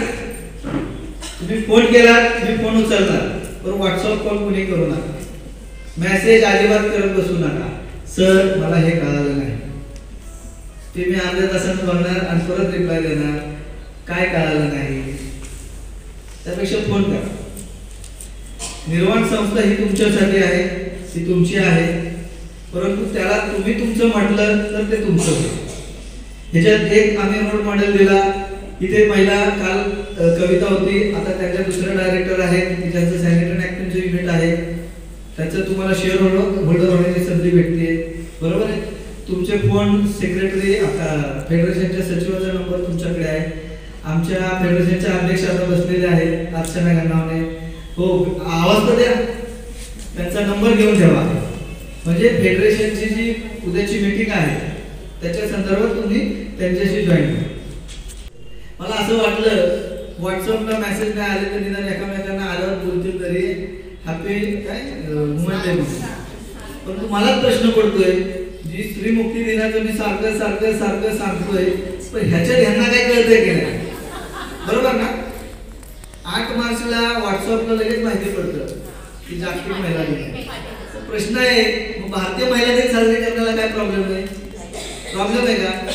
तुम्ही फोन केला मी फोन उचलणार, पण व्हॉट्सअप कॉल कुणी करू नका, मेसेज अजिबात करत बसू नका. सर मला हे कळालं नाही, ते मी अर्ध्या तासानं बघणार आणि परत रिप्लाय देणार, काय कळालं नाही. त्यापेक्षा फोन करा. निर्वाण संस्था ही तुमच्यासाठी आहे, ती तुमची आहे, परंतु त्याला तुम्ही तुमचं म्हटलं तर ते तुमचं होईल. ह्याच्यात एक आम्ही रोल मॉडेल दिला. इथे पहिला काल कविता होती, आता त्यांच्या दुसऱ्या डायरेक्टर आहेत, ज्यांचं सॅनिटरी नॅपकिनचं युनिट आहे, त्याचं तुम्हाला शेअर होल्डर होण्याची संधी भेटते, बरोबर आहे. तुमचे फोन सेक्रेटरी फेडरेशनच्या सचिवाचा नंबर तुमच्याकडे आहे. आमच्या फेडरेशनच्या अध्यक्ष आता बसलेले आहेत अर्चना गंगावणे, हो आवाज तर द्या, त्यांचा नंबर घेऊन ठेवा, म्हणजे फेडरेशनची जी उद्याची मीटिंग आहे त्याच्या संदर्भात तुम्ही त्यांच्याशी जॉईन करा. मला असं वाटलं व्हॉट्सअपला मेसेज नाही आले तर निदान एकामेकांना आल्यावर बोलतील तरी हॅपी काय मुवमेंट डे म्हणून. परंतु मलाच प्रश्न पडतोय, जी स्त्री मुक्ती दिनाचं मी सारखं सारखं सारखं सांगतोय, पण ह्याच्यात ह्यांना काय कळतंय की नाही, बरोबर ना. 8 मार्चला व्हॉट्सअपला लगेच माहिती पडतं की जागतिक महिला दिन. प्रश्न आहे मग भारतीय महिला दिन साजरे करण्याला काय प्रॉब्लेम आहे? प्रॉब्लेम आहे का?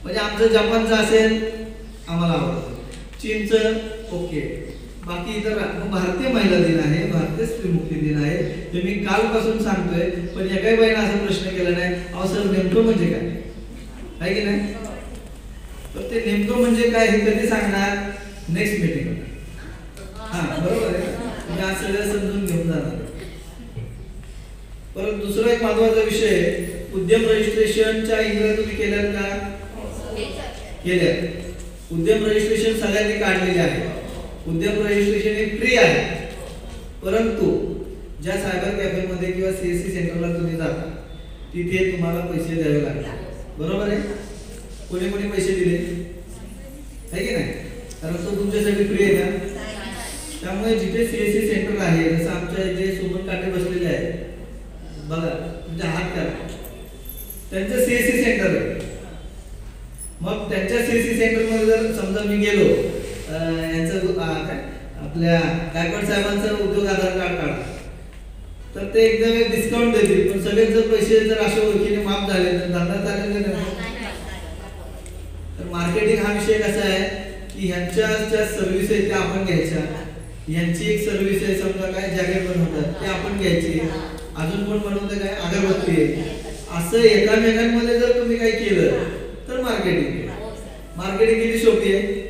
म्हणजे आमचं जपानचं असेल आम्हाला आवडतं, चीनचं ओके, बाकी इतर भारतीय महिला दिन आहे, भारतीय स्त्री मुक्ती दिन आहे, ते मी कालपासून सांगतोय. पण एकाही बाईने असा प्रश्न केला नाही, अहो सर नेमकं म्हणजे काय आहे की नाही. तर ते नेमकं म्हणजे काय हे कधी सांगणार, नेक्स्ट मीटिंग. हा बरोबर आहे, तुम्ही आज सगळं समजून घेऊन जाणार. परत दुसरा एक महत्वाचा विषय, उद्यम रजिस्ट्रेशनच्या इंग्रजी तुम्ही केल्यात का? केल्या. उद्यम रजिस्ट्रेशन सगळ्यांनी काढलेले आहे. उद्यम रजिस्ट्रेशन हे फ्री आहे, परंतु ज्या सायबर कॅफेमध्ये किंवा CSC सेंटरला तुम्ही जाता तिथे तुम्हाला पैसे द्यावे लागतात, बरोबर आहे. कोणी कोणी पैसे दिले आहे की नाही, कारण तो तुमच्यासाठी फ्री आहे का. त्यामुळे जिथे CSC सेंटर आहे, जसं आमच्या इथे सोबत काटे बसलेले आहेत बघा, म्हणजे हात करा, त्यांचं CSC सेंटर आहे. मग त्यांच्या CSC सेंटरमध्ये जर समजा मी गेलो, यांचं काय आपल्या गायकवाड साहेबांचं उद्योग आधार कार्ड काढा, तर ते एकदम एक डिस्काउंट देतील, पण सगळेच जर पैसे जर अशा ओळखीने माफ झाले तर धंदा चालेल नाही. तर मार्केटिंग हा विषय कसा आहे की ह्यांच्या ज्या सर्व्हिस आहेत त्या आपण घ्यायच्या, यांची एक सर्व्हिस आहे समजा काय जॅकेट बनवतात ते आपण घ्यायची, अजून कोण बनवतं काय अगरबत्ती आहे, असं एकामेकांमध्ये जर तुम्ही काय केलं तर मार्केटिंग. मार्केटिंग किती सोपी आहे,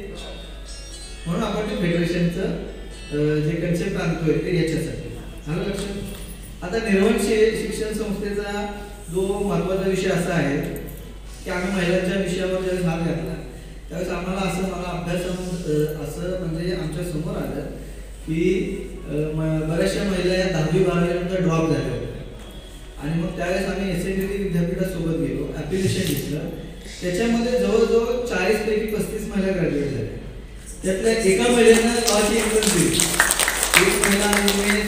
म्हणून आपण ते फेडरेशनचं जे कन्सेप्ट आणतोय ते याच्यासाठी आलं लक्षात. आता निर्वाण शिक्षण संस्थेचा जो महत्त्वाचा विषय असा आहे की आम्ही महिलांच्या विषयावर ज्यावेळेस हात घातला त्यावेळेस आम्हाला असं मला अभ्यास असं म्हणजे आमच्या समोर आलं की बऱ्याचशा महिला या 10वी-12वी नंतर ड्रॉप झाल्या होत्या. आणि मग त्यावेळेस आम्ही SNDT विद्यापीठासोबत गेलो, ॲप्लिकेशन घेतलं, त्याच्यामध्ये जवळजवळ 40 पैकी 35 महिला ग्रॅज्युएट झाल्या. त्यातल्या एका महिलेनं लॉची एंट्रन्स दिली, एक महिला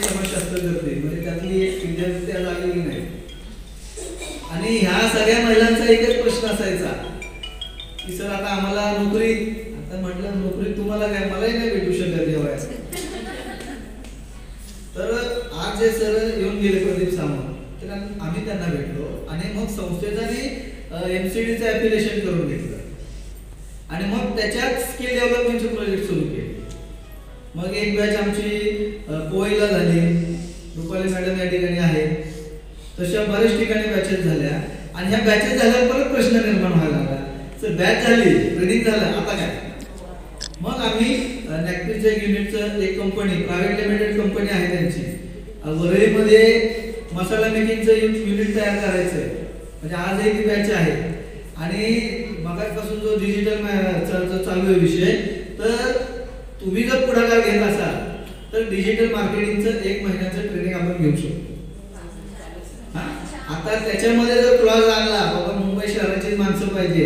समाजशास्त्र करते, म्हणजे त्यातली एक विद्यार्थी त्या लागलेली नाही. आणि ह्या सगळ्या महिलांचा एकच प्रश्न असायचा की सर आता आम्हाला नोकरी, आता म्हटलं नोकरी तुम्हाला काय, मलाही नाही भेटू शकत जेव्हा. तर आज जे सर येऊन गेले प्रदीप सावंत, तर आम्ही त्यांना भेटलो आणि मग संस्थेचा MCDचं ॲप्लिकेशन करून घेतलं. आणि मग त्याच्यात स्किल डेव्हलपमेंटचे प्रोजेक्ट सुरू केले. मग एक बॅच आमची पोईला झाली, रुपाली मॅडम या ठिकाणी आहे, तशा बऱ्याच ठिकाणी बॅचेस झाल्या. आणि ह्या बॅचेस झाल्यावर परत प्रश्न निर्माण व्हायला लागला, सर बॅच झाली, ट्रेनिंग झालं, आता काय? मग आम्ही नॅकपिसच्या युनिटचं एक कंपनी, प्रायव्हेट लिमिटेड कंपनी आहे त्यांची, वरळीमध्ये मसाला मेकिंगचं युनिट तयार करायचं आहे. म्हणजे आजही ती बॅच आहे. आणि मगापासून जो डिजिटल चालू आहे विषय, तर तुम्ही जर पुढाकार घेत असाल तर डिजिटल मार्केटिंगचं 1 महिन्याचं ट्रेनिंग आपण घेऊ शकतो. आता त्याच्यामध्ये जर क्लॉज आणला, बाबा मुंबई शहराची माणसं पाहिजे,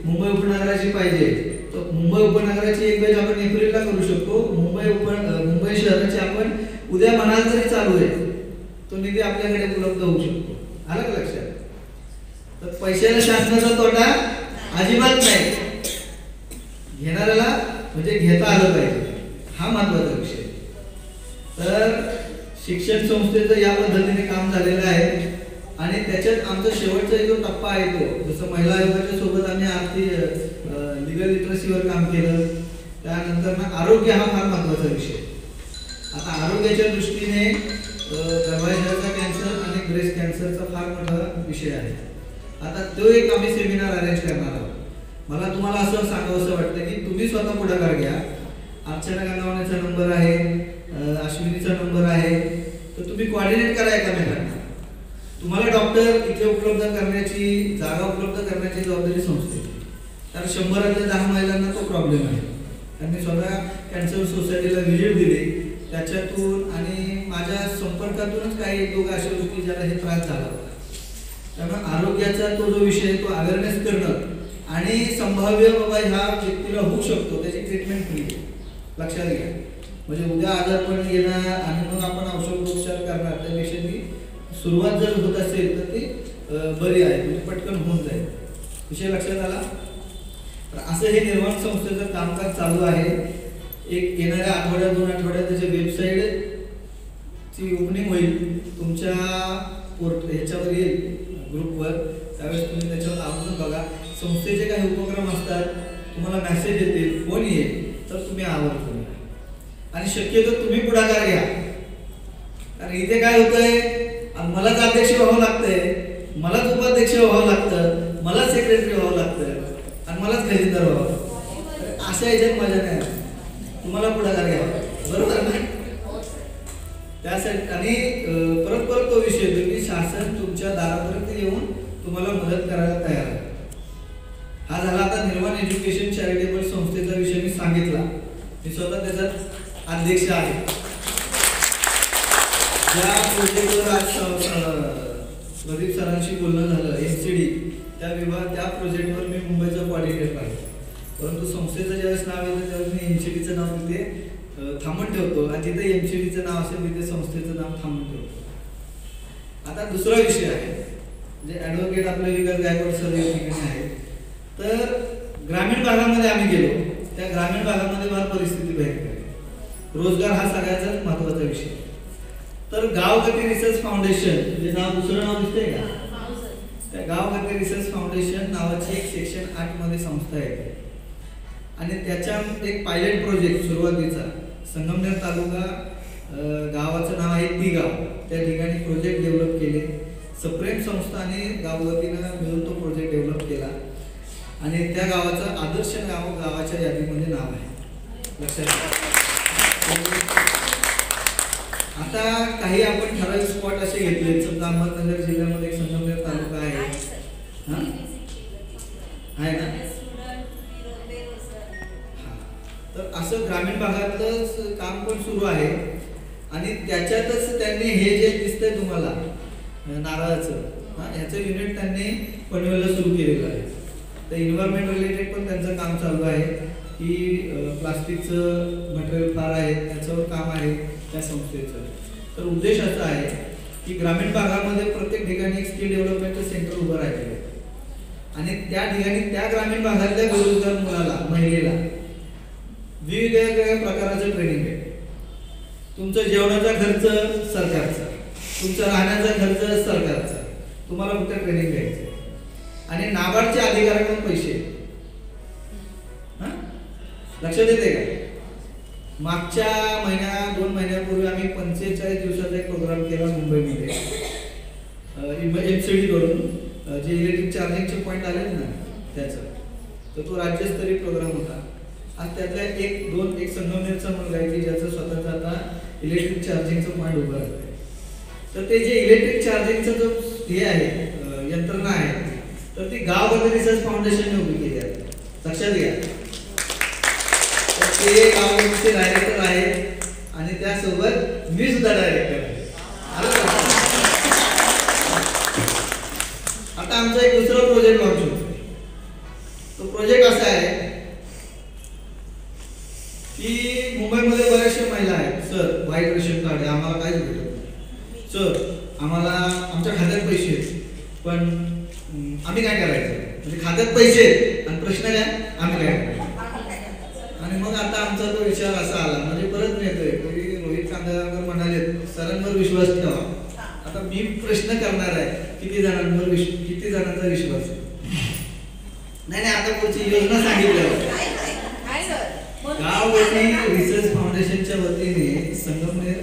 मुंबई उपनगराची पाहिजे, तर मुंबई उपनगराची एक बॅच आपण एप्रिलला करू शकतो. मुंबई शहराची आपण उद्या म्हणाल तरी चालू आहे, तो निधी आपल्याकडे उपलब्ध होऊ शकतो. आलं का लक्षात? तर पैशाला शासनाचा तोटा अजिबात नाही, घेणाऱ्याला म्हणजे घेता आलं पाहिजे, हा महत्वाचा विषय. तर शिक्षण संस्थेचं या पद्धतीने काम झालेलं आहे. आणि त्याच्यात आमचा शेवटचा जो टप्पा आहे तो, जसं महिला आयोगाच्या सोबत आम्ही लिगल लिटरसीवर काम केलं, त्यानंतर आरोग्य हा फार महत्वाचा विषय. आता आरोग्याच्या दृष्टीने गर्भाशयाचा कॅन्सर आणि ब्रेस्ट कॅन्सरचा फार मोठा विषय आहे. आता तो एक आम्ही सेमिनार अरेंज करणार आहोत. मला तुम्हाला असं सांगावंसं वाटतं की तुम्ही स्वतः पुढाकार घ्या. अर्चना गंगावणेचा नंबर आहे, अश्विनीचा नंबर आहे, तर तुम्ही कोऑर्डिनेट करा एकमेकांना. तुम्हाला डॉक्टर इथे उपलब्ध करण्याची, जागा उपलब्ध करण्याची जबाबदारी संस्थेची. तर 100 10 महिलांना तो प्रॉब्लेम आहे. त्यांनी स्वतः कॅन्सर सोसायटीला व्हिजिट दिली, त्याच्यातून आणि माझ्या संपर्कातूनच काही 1-2 अशा गोष्टी ज्याला हे त्रास झाला होता. त्यामुळे आरोग्याचा तो जो विषय तो अवेअरनेस करणं आणि संभाव्य बाबा ह्या व्यक्तीला होऊ शकतो त्याची ट्रीटमेंट फ्री लक्षात घ्या. म्हणजे उद्या आजारपण येणार आणि मग आपण औषधोपचार करणार, त्यापेक्षा ती सुरुवात जर होत असेल तर ती बरी आहे, म्हणजे पटकन होऊन जाईल. विषय लक्षात आला? तर असं हे निर्माण संस्थेचं कामकाज चालू आहे. एक येणाऱ्या आठवड्यात 2 आठवड्यात त्याच्या वेबसाईटची ओपनिंग होईल, तुमच्या ह्याच्यावर येईल ग्रुपवर, त्यावेळेस तुम्ही त्याच्यावर आवडून बघा. संस्थेचे काही उपक्रम असतात, तुम्हाला मेसेज येतील, फोन येईल, तर तुम्ही आवर्जून घ्या. आणि शक्यतो तुम्ही पुढाकार घ्या. कारण इथे काय होतंय, मलाच अध्यक्ष व्हावं लागतंय, मलाच उपाध्यक्ष व्हावं लागतं, मलाच सेक्रेटरी व्हावं लागतं आणि मलाच खजिनदार व्हावं लागतं. अशा याच्यात मजा नाही. तुम्हाला पुढाकार घ्यावा, बरोबर ना? त्यासाठी आणि परत तो विषय येतो की शासन तुमच्या दारापर्यंत येऊन तुम्हाला मदत करायला तयार आहे. हा झाला आता निर्माण एज्युकेशन चॅरिटेबल संस्थेचा विषय मी सांगितला. मी स्वतः त्याचा अध्यक्ष आहे. ज्या प्रोजेक्टवर आज प्रदीप सरांशी बोलणं झालं, MCD त्या प्रोजेक्टवर मी मुंबईचा कोऑर्डिनेटर आहे. परंतु संस्थेचं ज्यावेळेस नाव येतं त्यावेळेस मी MCDचं नाव तिथे थांबून ठेवतो आणि जिथे MCDचं नाव असेल तिथे संस्थेचं नाव थांबून ठेवतो. आता दुसरा विषय आहे, जे ॲडव्होकेट आपले विकास गायकवाड सर या ठिकाणी आहे. तर ग्रामीण भागामध्ये आम्ही गेलो, त्या ग्रामीण भागामध्ये फार परिस्थिती भयंकर आहे. रोजगार हा सगळ्याचाच महत्त्वाचा विषय. तर गावगती रिसर्च फाउंडेशन, जे नाव दुसरं नाव दिसतंय का, त्या गावगती रिसर्च फाउंडेशन नावाची एक सेक्शन 8 मध्ये संस्था आहे. आणि त्याच्या एक पायलट प्रोजेक्ट सुरुवातीचा संगमनेर तालुका, गावाचं नाव आहे दिगाव, त्या ठिकाणी प्रोजेक्ट डेव्हलप केले. सप्रेम संस्था आणि गावगतीनं मिळून तो प्रोजेक्ट डेव्हलप केला आणि त्या गावाचं आदर्श गावाच्या यादीमध्ये नाव आहे. लक्षात. आता काही आपण ठराविक स्पॉट असे घेतले, समजा अहमदनगर जिल्ह्यामध्ये संगमनेर तालुका आहे, आहे ना? तर असं ग्रामीण भागातलंच काम पण सुरू आहे. आणि त्याच्यातच त्यांनी हे जे दिसतंय तुम्हाला नारळाचं, ह्याचं युनिट त्यांनी पनवेलला सुरू केलेलं आहे. तर एन्व्हायरमेंट रिलेटेड पण त्यांचं काम चालू आहे की प्लास्टिकचं मटेरियल फार आहे, त्याच्यावर काम आहे त्या संस्थेचं. तर उद्देश असा आहे की ग्रामीण भागामध्ये प्रत्येक ठिकाणी एक स्किल डेव्हलपमेंटचं सेंटर उभं राहिलेलं आहे आणि त्या ठिकाणी त्या ग्रामीण भागातल्या बेरोजगार मुलाला, महिलेला वेगवेगळ्या प्रकारचं ट्रेनिंग आहे. तुमचं जेवणाचा खर्च सरकारचा, तुमचा राहण्याचा खर्च सरकारचा, तुम्हाला फक्त ट्रेनिंग घ्यायचं आणि नाबार्डच्या अधिकाऱ्यांकडून पैसे. लक्षात येते का? मागच्या दोन महिन्यापूर्वी आम्ही 45 दिवसाचा एक प्रोग्राम केला मुंबईमध्ये MCD कडून जे इलेक्ट्रिक चार्जिंगचे पॉईंट आले ना त्याचं, तर तो राज्यस्तरीय प्रोग्राम होता. आणि त्यातल्या एक संगमनेरचा मुलगा आहे की ज्याचं स्वतःचा आता इलेक्ट्रिक चार्जिंगचं पॉईंट उभं आहे. तर ते जे इलेक्ट्रिक चार्जिंगचं जो हे आहे यंत्रणा आहे, तर ती गाव बदल रिसर्च फाउंडेशनने उभी केली आहे. लक्षात घ्या. तर ते गाव बदलचे डायरेक्टर आहे आणि त्यासोबत मी सुद्धा डायरेक्टर आहे. आता आमचा एक दुसरा प्रोजेक्ट लॉन्च होतो. तो प्रोजेक्ट असा आहे की मुंबईमध्ये बऱ्याचशा महिला आहेत, सर वाईट रेशन कार्ड आहे, आम्हाला काहीच भेटत नाही, सर आम्हाला आमच्या खात्यात पैसे आहेत, पण आम्ही काय करायचं, म्हणजे खात्यात पैसे आणि प्रश्न काय आम्ही काय करायचं. आणि मग आता आमचा तो विचार असा आला, म्हणजे परत येतोय की रोहित कांदळकर म्हणाले सरांवर विश्वास ठेवा. आता मी प्रश्न करणार आहे किती जणांचा विश्वास आहे. नाही आता पुढची योजना सांगितल्यावर गाववती रिसर्च फाउंडेशनच्या वतीने संगमनेर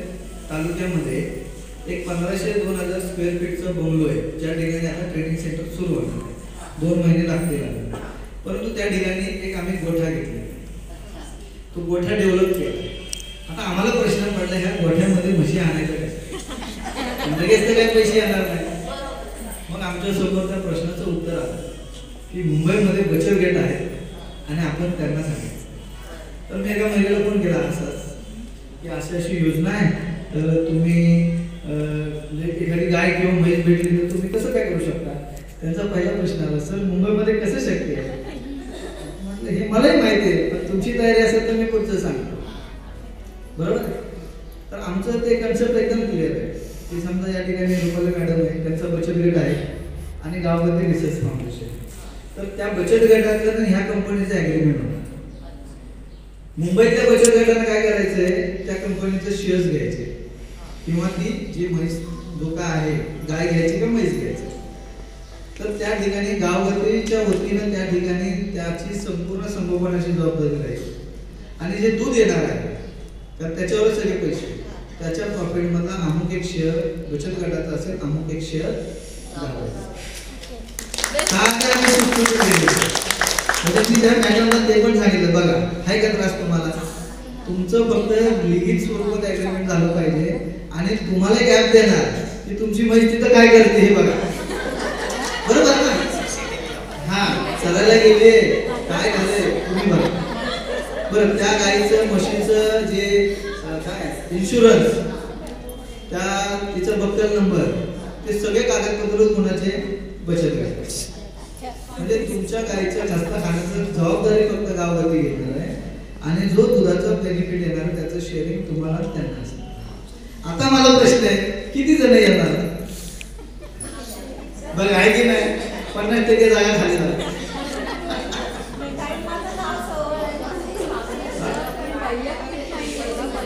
तालुक्यामध्ये एक 1500-2000 स्क्वेअर फीटचा बंगलो आहे, ज्या ठिकाणी आता ट्रेनिंग सेंटर सुरू होणार आहे. 2 महिने लागतील. परंतु त्या ठिकाणी एक आम्ही गोठा घेतला, तो गोठा डेव्हलप केला. आता आम्हाला प्रश्न पडला ह्या गोठ्यामध्ये म्हशी आणायचं काय, लगेच तर काही पैसे येणार नाही. मग आमच्या समोर त्या प्रश्नाचं उत्तर आलं की मुंबईमध्ये बचत गट आहे आणि आपण त्यांना सांगितलं. तर मी एका महिलेला फोन केला असंच की अशी योजना आहे, तर तुम्ही एखादी गाय किंवा म्हैस भेटली तर तुम्ही कसं काय करू शकता. त्यांचा पहिला प्रश्न आला, सर मुंबईमध्ये कसं शक्य आहे. म्हटलं हे मलाही माहिती आहे, पण तुमची तयारी असेल तर मी पुढचं सांगतो. बरोबर. तर आमचं ते कन्सेप्ट एकदम क्लिअर आहे की समजा या ठिकाणी रुपाली मॅडम आहे, त्यांचा बचत गट आहे आणि गावामध्ये रिसर्च फाउंडेशन. तर त्या बचत गटातलं ह्या कंपनीचं ॲग्रीमेंट होतं. मुंबईतल्या बचत गटाने काय करायचंय, त्या कंपनीचे शेअर्स घ्यायचे किंवा ती जी म्हैस धोका आहे, गाय घ्यायची किंवा म्हैस घ्यायची. तर त्या ठिकाणी गाववतीच्या वतीनं त्या ठिकाणी त्याची संपूर्ण संगोपनाची जबाबदारी राहील. आणि जे दूध येणार आहे तर त्याच्यावर सगळे पैसे, त्याच्या प्रॉफिटमधला अमुक एक शेअर बचत गटाचा असेल, अमुक एक शेअर गावाचा. म्हणजे मी त्या मॅडमला ते पण सांगितलं, बघा हाय का त्रास तुम्हाला, तुमचं फक्त लिखित स्वरूपात ॲग्रीमेंट झालं पाहिजे आणि तुम्हाला गॅप देणार की तुमची म्हैस तिथं काय करते हे बघा. बरोबर ना. हा चरायला गेले काय झालंय तुम्ही बघा. बरं त्या गाईचं म्हशीचं जे काय इन्शुरन्स, त्या तिचा बक्कल नंबर, ते सगळे कागदपत्र कुणाचे बचत गटाचे. म्हणजे तुमच्या गाईच्या जास्त खाण्याची जबाबदारी फक्त गाववती घेणार आहे आणि जो दुधाचा बेनिफिट येणार त्याचं शेअरिंग तुम्हाला त्यांना असेल. आता मला प्रश्न आहे किती जण येणार बघा, आहे की नाही. 50% जागा खाली झाल्या.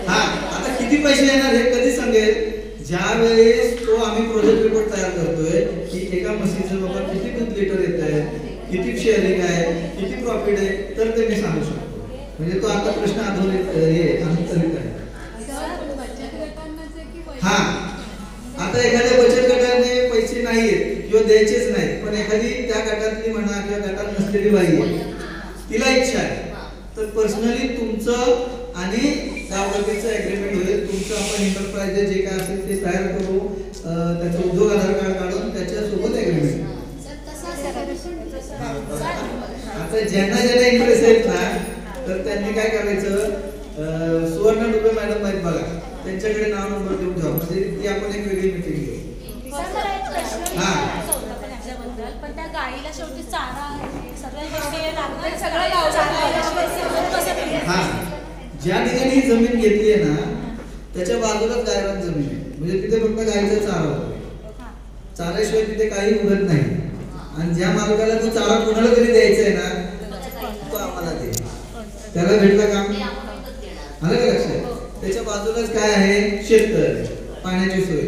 हा आता किती पैसे येणार हे कधी सांगेल, ज्यावेळेस तो आम्ही प्रोजेक्ट रिपोर्ट तयार करतोय की एका म्हशीचं बाबा किती दूध लिटर येत आहे, किती शेअरिंग आहे, किती प्रॉफिट आहे, तर ते मी सांगू शकतो. म्हणजे तो आता प्रश्न आधुनिक अनुत्तरित आहे. हा आता एखाद्या बचत गटाने पैसे नाहीयेत किंवा द्यायचेच नाहीत, पण एखादी त्या गटातली म्हणा किंवा गटात नसलेली बाई आहे, तिला इच्छा आहे, तर पर्सनली तुमचं आणि गाववतीचं ॲग्रीमेंट होईल. तुमचं आपण एंटरप्राइज जे काय असेल ते तयार करू, त्याचं उद्योग आधार कार्ड काढून त्याच्यासोबत ॲग्रीमेंट. आता ज्यांना इंटरेस्ट आहेत ना, तर त्यांनी काय करायचं, सुवर्ण डुबे मॅडम आहेत बघा, त्यांच्याकडे नाव नंबर देऊन ठेवा, म्हणजे ती आपण एक वेगळी मिटिंग घेऊ. हा पण त्या गाईला शेवटी चारा हा ज्या ठिकाणी ही जमीन घेतली आहे ना त्याच्या बाजूलाच गायरान जमीन आहे, म्हणजे तिथे फक्त गाईचा चारा होतो. चाऱ्याशिवाय तिथे काही उगत नाही. आणि ज्या मालकाला तो चारा कोणाला तरी द्यायचा आहे ना, तो आम्हाला दे, त्याला भेटलं काम. आलं का लक्षात. त्याच्या बाजूलाच काय आहे, शेततळ, पाण्याची सोय.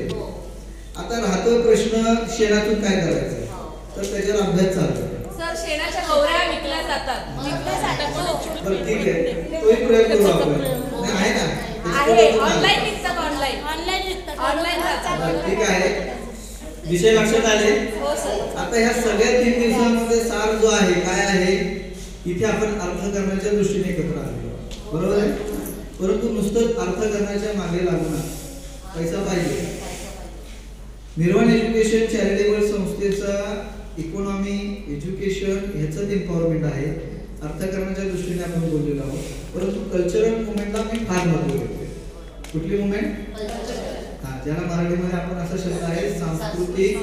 आता राहतो प्रश्न शेणातून काय करायचं, तर त्याच्यावर अभ्यास चालू आहे. शेणाच्या गौऱ्या विकल्या जातात. बरं ठीक आहे, तोही प्रयोग करू आपण. आहे ना, आहे ऑनलाईन विकतात. ऑनलाईन ठीक आहे, विषय लक्षात आले. हो सर. आता ह्या सगळ्या 3 दिवसांमध्ये सार जो आहे काय आहे, इथे आपण अर्थ करण्याच्या दृष्टीने एकत्र आलो, बरोबर आहे. परंतु नुसतं अर्थ करण्याच्या मागे लागून पैसा पाहिजे. निर्वाण एज्युकेशन चॅरिटेबल संस्थेचा इकॉनॉमी एज्युकेशन ह्याचं एम्पॉवरमेंट आहे. अर्थकारणाच्या दृष्टीने आपण बोललेलो आहोत. परंतु कल्चरल मुवमेंटला मी फार महत्त्व देतो. कुठली मुवमेंट? हां, ज्याला मराठीमध्ये आपण असा शब्द आहे सांस्कृतिक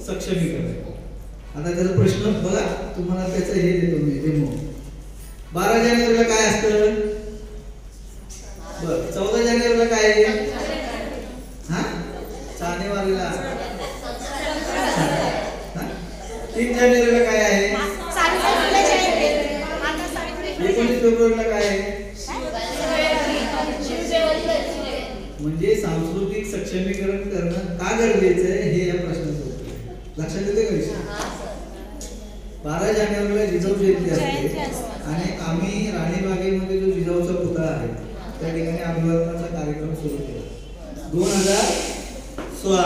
सक्षमीकरण. आता त्याचा प्रश्न बघा, तुम्हाला त्याचं हे देतो मी डेमो. 12 जानेवारीला काय असतं? बरं, 14 जानेवारीला काय आहे? हां, जानेवारीला 3 जानेवारीला काय आहे? 19 फेब्रुवारीला काय आहे? म्हणजे सांस्कृतिक सक्षमीकरण करणं का गरजेचं आहे हे या प्रश्नाचं उत्तर आहे. लक्षात येते का विषय? 12 जानेवारीला जिजाऊ जयंती असते आणि आम्ही राणीबागेमध्ये जो जिजाऊचा पुतळा आहे त्या ठिकाणी अभिवादनाचा कार्यक्रम सुरू केला 2016,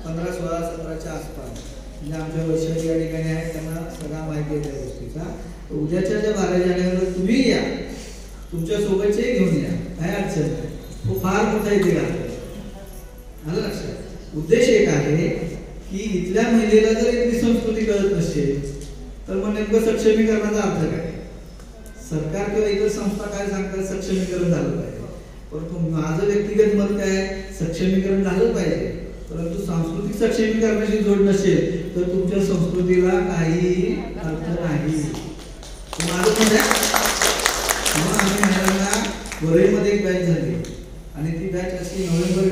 15, 16, 17च्या आसपास. म्हणजे आमच्या वैशाली या ठिकाणी आहेत, त्यांना सगळा माहिती आहे त्या गोष्टीचा. उद्याच्या ज्या 12 जानेवारीला तुम्ही या, तुमच्या सोबतचे घेऊन या, काय अडचण नाही. तो फार मोठा इथे आलं लक्षात. उद्देश एक आहे की इथल्या महिलेला जर इथली संस्कृती कळत नसेल तर मग नेमकं सक्षमीकरणाचा अर्थ काय? सरकार किंवा इतर संस्था काय सांगतात? सक्षमीकरण झालं पाहिजे. परंतु माझं व्यक्तिगत मत काय? सक्षमीकरण झालं पाहिजे, परंतु सांस्कृतिक सक्षमीकरणाची जोड नसेल तर तुमच्या संस्कृतीला काही अर्थ नाही. माझं मत आहे. मग आम्ही महिलांना वरळीमध्ये एक बॅच झाली आणि ती बॅच अशी नोव्हेंबर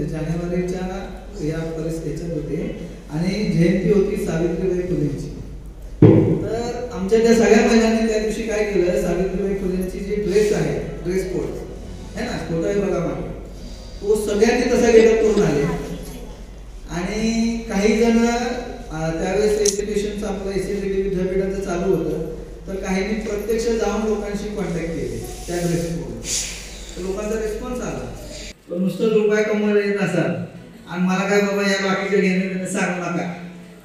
जानेवारीच्या या परिस्थितीत होते आणि जयंती होती सावित्रीबाई फुलेंची. तर आमच्या त्या सगळ्या महिलांनी त्या दिवशी काय केलं, सावित्रीबाई फुलेंची जी ड्रेस आहे, ड्रेस कोड आहे ना, फोटो आहे बघा मागे, तो सगळ्यांनी तसा गेटअप करून आले. आणि काही जण त्यावेळेस एज्युकेशनचं आपलं SLD विद्यापीठाचं चालू होतं, तर काहींनी प्रत्यक्ष जाऊन लोकांशी कॉन्टॅक्ट केले त्या ड्रेस कोड. लोकांचा रिस्पॉन्स आला. पण नुसतं रुपये कमवायला येत असाल आणि मला काय बाबा या बाकीच्या घेणे सांगू नका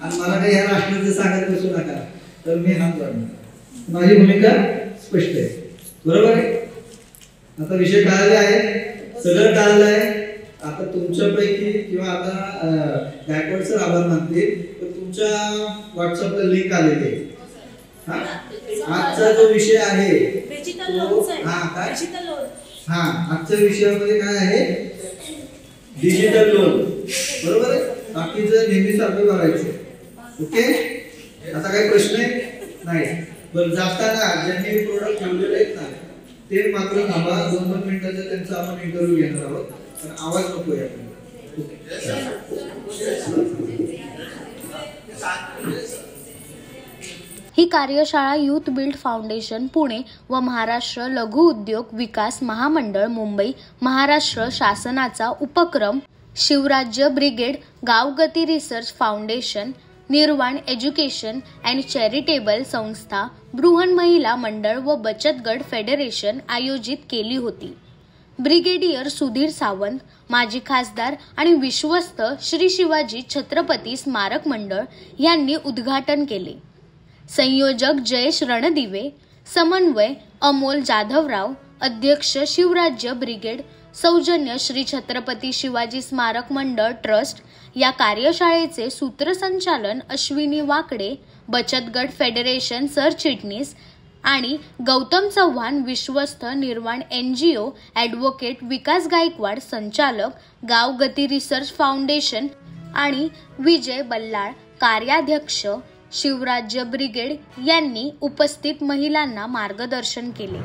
आणि मला काही या राष्ट्राचं सांगत बसू नका, तर मी हात जोडणार. माझी भूमिका स्पष्ट आहे, बरोबर आहे. आता विषय कळले आहे, सगळं कळलं आहे. आता तुमच्यापैकी किंवा आता गायकवाड सर आभार मानतील, तर तुमच्या व्हॉट्सअपला लिंक आलेली आहे. आजचा जो विषय आहे आजच्या विषयामध्ये काय आहे? डिजिटल लोन, बरोबर आहे. बाकीचं नेहमीसारखं करायचं. ओके, आता काही प्रश्न नाही. बरं, जाताना ज्यांनी प्रोडक्ट ठेवलेले आहेत ना ते मात्र थांबा, 2-2 मिनिटाचा त्यांचा आपण इंटरव्ह्यू घेणार आहोत, पण आवाज नको आहे. ही कार्यशाळा युथ बिल्ड फाउंडेशन पुणे व महाराष्ट्र लघु उद्योग विकास महामंडळ मुंबई महाराष्ट्र शासनाचा उपक्रम, शिवराज्य ब्रिगेड, गावगती रिसर्च फाउंडेशन, निर्वाण एज्युकेशन अँड चॅरिटेबल संस्था, बृहन महिला मंडळ व बचत गट फेडरेशन आयोजित केली होती. ब्रिगेडियर सुधीर सावंत, माजी खासदार आणि विश्वस्त श्री शिवाजी छत्रपती स्मारक मंडळ यांनी उद्घाटन केले. संयोजक जयेश रणदिवे, समन्वय अमोल जाधवराव, अध्यक्ष शिवराज्य ब्रिगेड, सौजन्य श्री छत्रपती शिवाजी स्मारक मंडळ ट्रस्ट. या कार्यशाळेचे सूत्रसंचालन अश्विनी वाकडे, बचत गट फेडरेशन सरचिटणीस आणि गौतम चव्हाण, विश्वस्त निर्वाण NGO ॲडव्होकेट विकास गायकवाड, संचालक गावगती रिसर्च फाउंडेशन आणि विजय बल्लाळ, कार्याध्यक्ष शिवराज्य ब्रिगेड यांनी उपस्थित महिलांना मार्गदर्शन केले.